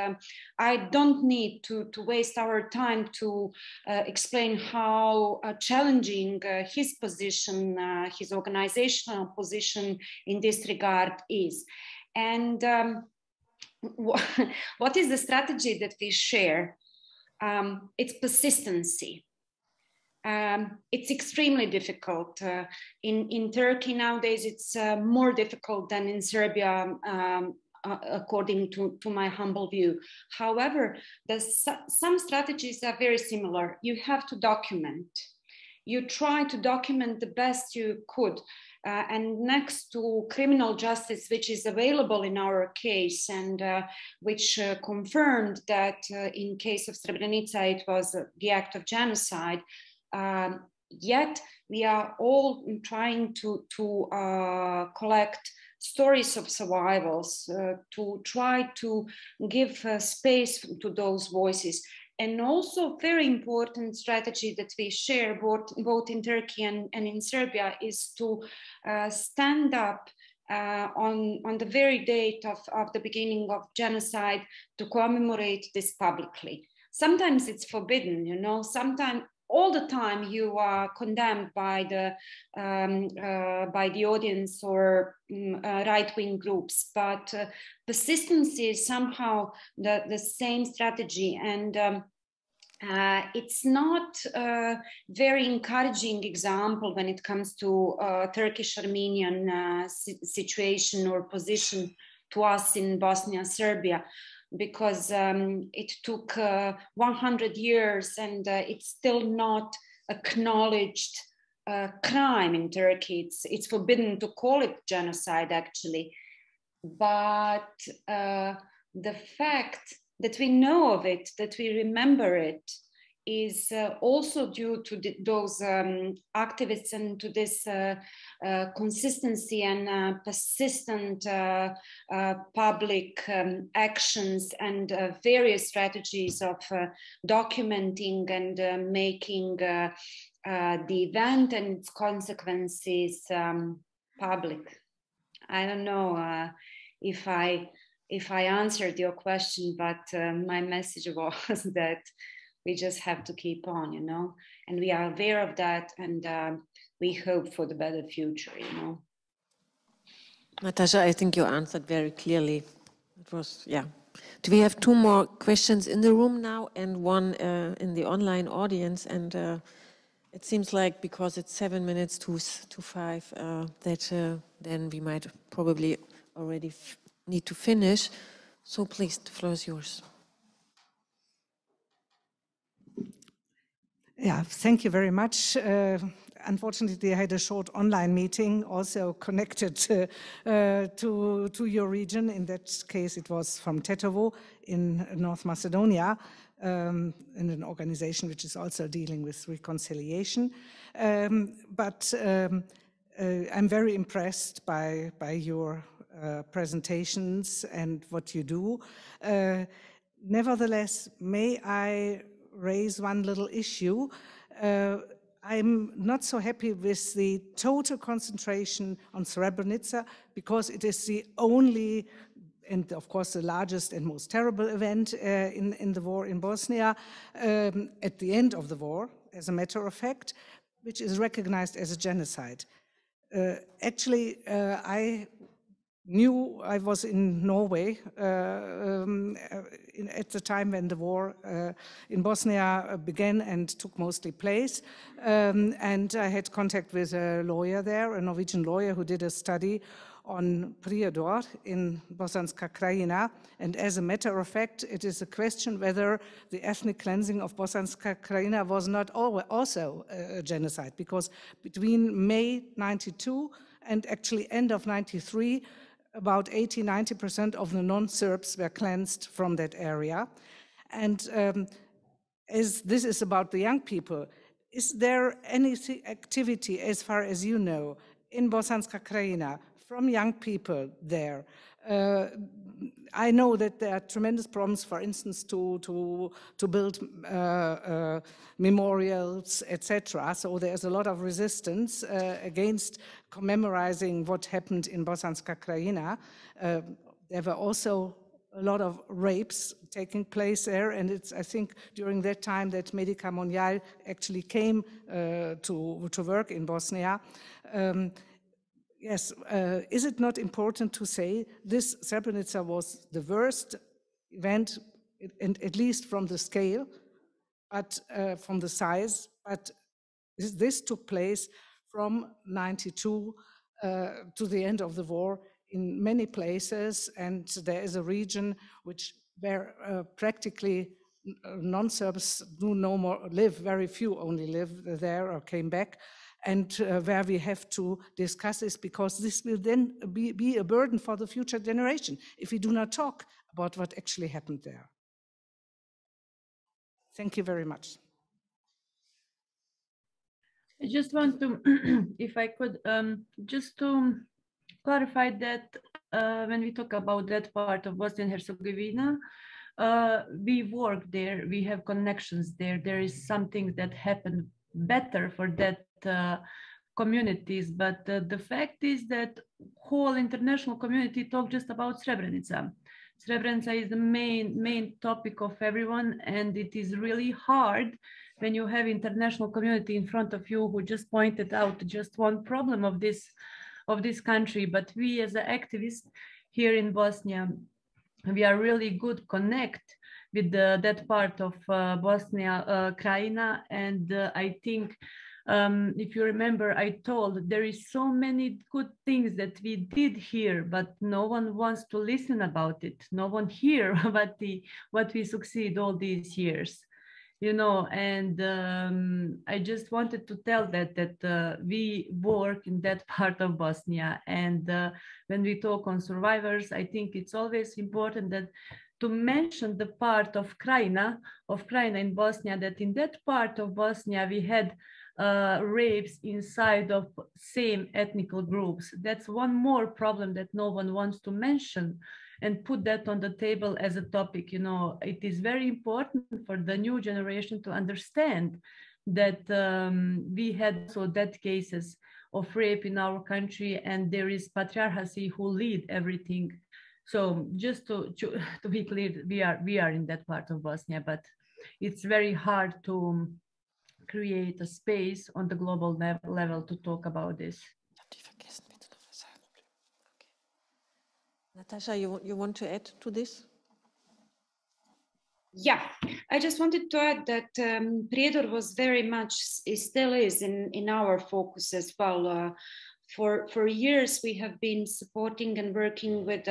I don't need to waste our time to explain how challenging his position, his organizational position in this regard is. And what is the strategy that we share? It's persistency. It's extremely difficult. In Turkey nowadays, it's more difficult than in Serbia, according to my humble view. However, some strategies are very similar. You have to document. You try to document the best you could. And next to criminal justice, which is available in our case and which confirmed that in case of Srebrenica, it was the act of genocide, yet we are all trying to collect stories of survivors, to try to give space to those voices. And also very important strategy that we share both in Turkey and in Serbia is to stand up on the very date of the beginning of genocide to commemorate this publicly. Sometimes it's forbidden, you know, sometimes all the time you are condemned by the audience or right-wing groups, but persistency is somehow the same strategy. And it's not a very encouraging example when it comes to Turkish-Armenian situation or position to us in Bosnia and Serbia, because it took 100 years and it's still not acknowledged crime in Turkey. It's forbidden to call it genocide, actually. But the fact that we know of it, that we remember it, is also due to those activists and to this consistency and persistent public actions and various strategies of documenting and making the event and its consequences public. I don't know if I answered your question, but my message was that we just have to keep on, you know, and we are aware of that, and we hope for the better future, you know. Natasha, I think you answered very clearly. It was, yeah. Do we have two more questions in the room now and one in the online audience? And it seems like because it's 7 minutes to 5, that then we might probably already need to finish. So please, the floor is yours. Yeah, thank you very much. Unfortunately, I had a short online meeting also connected to your region. In that case, it was from Tetovo in North Macedonia, in an organization which is also dealing with reconciliation. But I'm very impressed by your presentations and what you do. Nevertheless, may I raise one little issue? I'm not so happy with the total concentration on Srebrenica, because it is the only, and of course the largest and most terrible event in the war in Bosnia, at the end of the war, as a matter of fact, which is recognized as a genocide. Actually, I was in Norway at the time when the war in Bosnia began and took mostly place. And I had contact with a lawyer there, a Norwegian lawyer who did a study on Prijedor in Bosanska Krajina. And as a matter of fact, it is a question whether the ethnic cleansing of Bosanska Krajina was not also a genocide, because between May 92 and actually end of 93, about 80–90% of the non-Serbs were cleansed from that area. And as this is about the young people, is there any activity, as far as you know, in Bosanska Krajina from young people there? I know that there are tremendous problems, for instance, to build memorials, etc. So there's a lot of resistance against commemorizing what happened in Bosanska Krajina. There were also a lot of rapes taking place there, and it's, I think, during that time that Medica Mondial actually came to work in Bosnia. Yes, is it not important to say this Srebrenica was the worst event, and at least from the scale, but from the size, but this took place from 92 to the end of the war in many places, and there is a region where practically non-Serbs do no more live, very few only live there or came back, and where we have to discuss this, because this will then be a burden for the future generation if we do not talk about what actually happened there. Thank you very much. I just want to, if I could, just to clarify that when we talk about that part of Bosnia and Herzegovina, we work there, we have connections there. There is something that happened better for that communities, but the fact is that whole international community talk just about Srebrenica. Srebrenica is the main topic of everyone, and it is really hard when you have international community in front of you who just pointed out just one problem of this country. But we as an activists here in Bosnia, we are really good connect with that part of Bosnia Krajina, and I think if you remember, I told there is so many good things that we did here, but no one wants to listen about it. No one hear what we succeed all these years, you know. And I just wanted to tell that we work in that part of Bosnia, and when we talk on survivors, I think it's always important that to mention the part of Krajina in Bosnia, that in that part of Bosnia we had rapes inside of same ethnic groups. That's one more problem that no one wants to mention and put that on the table as a topic. You know, it is very important for the new generation to understand that we had so that cases of rape in our country, and there is patriarchy who lead everything. So just to be clear, we are in that part of Bosnia, but it's very hard to create a space on the global level to talk about this. Natasha, you want to add to this? Yeah, I just wanted to add that Prijedor was very much, it still is in our focus as well. For years, we have been supporting and working with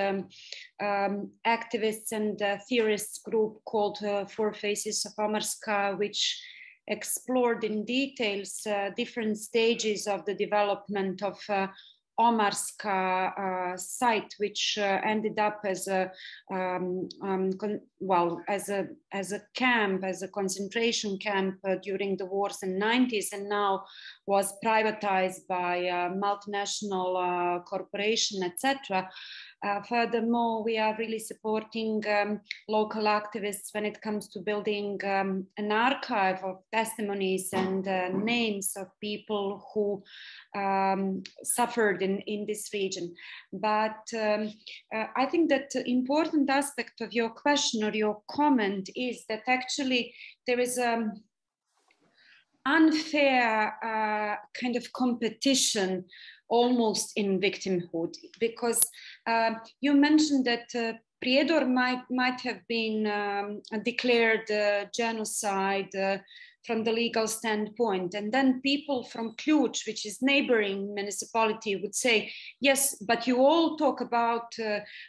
activists and theorists group called Four Faces of Amarska, which explored in details different stages of the development of Omarska site, which ended up as a as a camp, as a concentration camp during the wars in the 90s, and now was privatized by a multinational corporation, etc. Furthermore, we are really supporting local activists when it comes to building an archive of testimonies and names of people who suffered in this region. But I think that the important aspect of your question or your comment is that actually there is unfair kind of competition almost in victimhood, because you mentioned that Prijedor might have been declared genocide from the legal standpoint, and then people from Ključ, which is neighboring municipality, would say, yes, but you all talk about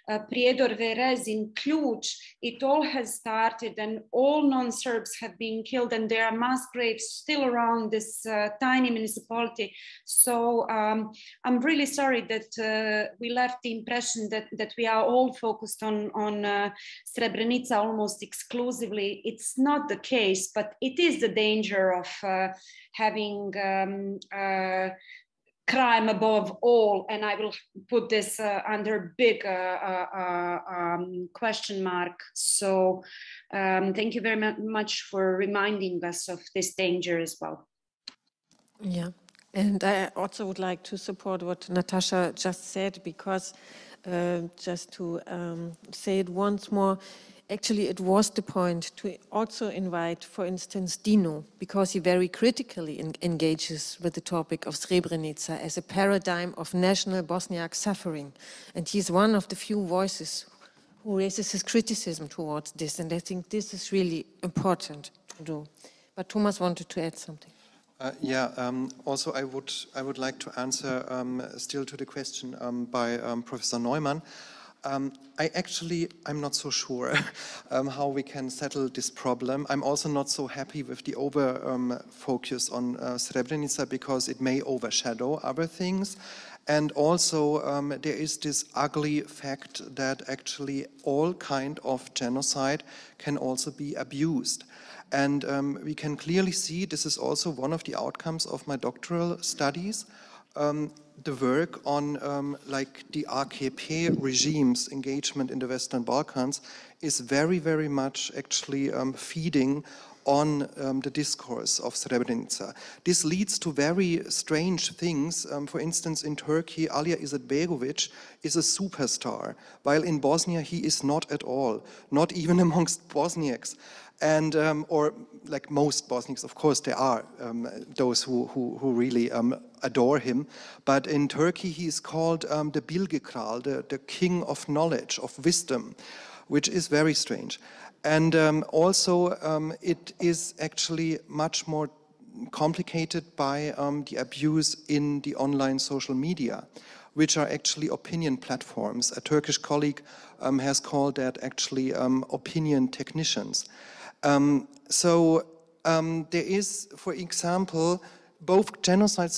Prijedor Verez in Ključ. It all has started and all non-Serbs have been killed, and there are mass graves still around this tiny municipality. So I'm really sorry that we left the impression that we are all focused on Srebrenica almost exclusively. It's not the case, but it is the danger of having crime above all, and I will put this under big question mark. So thank you very much for reminding us of this danger as well. Yeah, and I also would like to support what Natasha just said, because just to say it once more, actually, it was the point to also invite, for instance, Dino, because he very critically engages with the topic of Srebrenica as a paradigm of national Bosniak suffering. And he's one of the few voices who raises his criticism towards this. And I think this is really important to do. But Thomas wanted to add something. Also I would like to answer still to the question by Professor Neumann. I'm not so sure how we can settle this problem. I'm also not so happy with the focus on Srebrenica, because it may overshadow other things. And also there is this ugly fact that actually all kind of genocide can also be abused. And we can clearly see, this is also one of the outcomes of my doctoral studies, the work on like the AKP regime's engagement in the Western Balkans is very, very much actually feeding on the discourse of Srebrenica. This leads to very strange things. For instance, in Turkey, Alija Izetbegović is a superstar, while in Bosnia he is not at all, not even amongst Bosniaks. And, or like most Bosniaks, of course, there are those who really adore him. But in Turkey, he is called the Bilgekral, the king of knowledge, of wisdom, which is very strange. And also, it is actually much more complicated by the abuse in the online social media, which are actually opinion platforms. A Turkish colleague has called that actually opinion technicians. There is, for example, both genocides,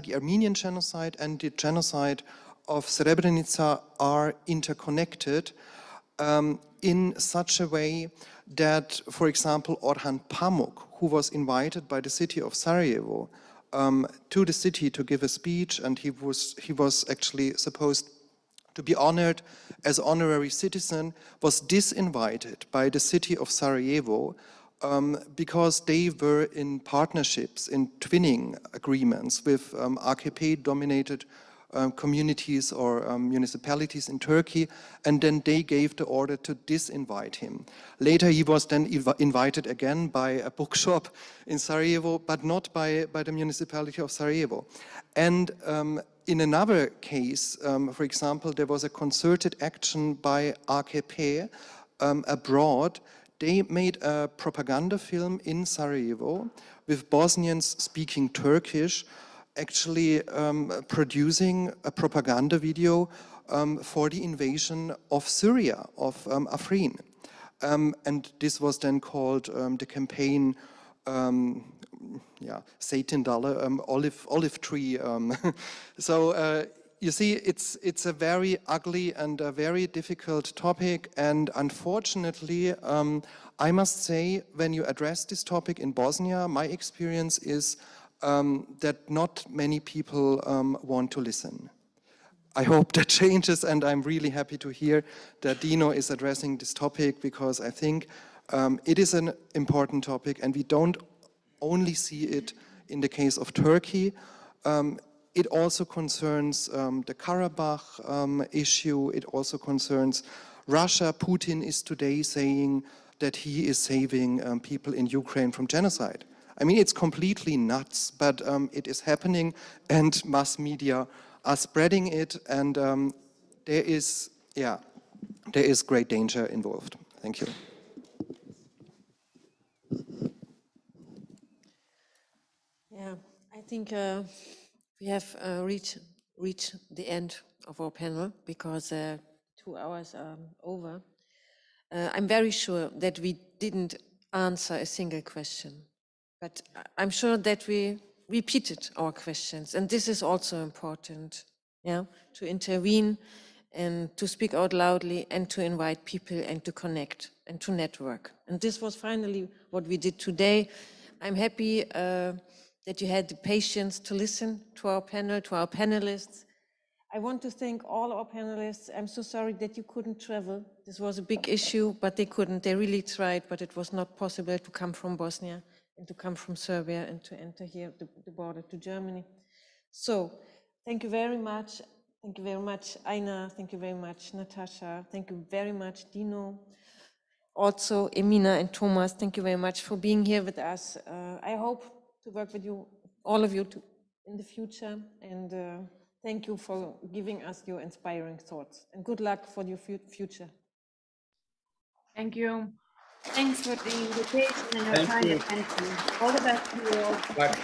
the Armenian genocide and the genocide of Srebrenica are interconnected in such a way that, for example, Orhan Pamuk, who was invited by the city of Sarajevo to the city to give a speech, and he was actually supposed to be honored as honorary citizen, was disinvited by the city of Sarajevo because they were in partnerships, in twinning agreements with AKP-dominated communities or municipalities in Turkey, and then they gave the order to disinvite him. Later he was then invited again by a bookshop in Sarajevo, but not by the municipality of Sarajevo. And in another case, for example, there was a concerted action by AKP abroad. They made a propaganda film in Sarajevo with Bosnians speaking Turkish, actually producing a propaganda video for the invasion of Syria, of Afrin. And this was then called the campaign yeah, Satan dollar, olive tree. So you see, it's a very ugly and a very difficult topic, and unfortunately, I must say, when you address this topic in Bosnia, my experience is that not many people want to listen. I hope that changes, and I'm really happy to hear that Dino is addressing this topic, because I think it is an important topic, and we don't only see it in the case of Turkey. It also concerns the Karabakh issue. It also concerns Russia. Putin is today saying that he is saving people in Ukraine from genocide. I mean, it's completely nuts, but it is happening, and mass media are spreading it, and there is great danger involved. Thank you. Yeah, I think we have reached the end of our panel, because 2 hours are over. I'm very sure that we didn't answer a single question, but I'm sure that we repeated our questions, and this is also important, yeah, to intervene and to speak out loudly and to invite people and to connect and to network. And this was finally what we did today. I'm happy that you had the patience to listen to our panel, to our panelists. I want to thank all our panelists. I'm so sorry that you couldn't travel. This was a big issue, but they couldn't. They really tried, but it was not possible to come from Bosnia and to come from Serbia and to enter here the border to Germany. So thank you very much. Thank you very much, Ajna. Thank you very much, Natasha. Thank you very much, Dino. Also, Emina and Thomas, thank you very much for being here with us. I hope to work with you, all of you, in the future. And thank you for giving us your inspiring thoughts. And good luck for your future. Thank you. Thanks for the invitation and your kind attention. All the best to you all. Bye.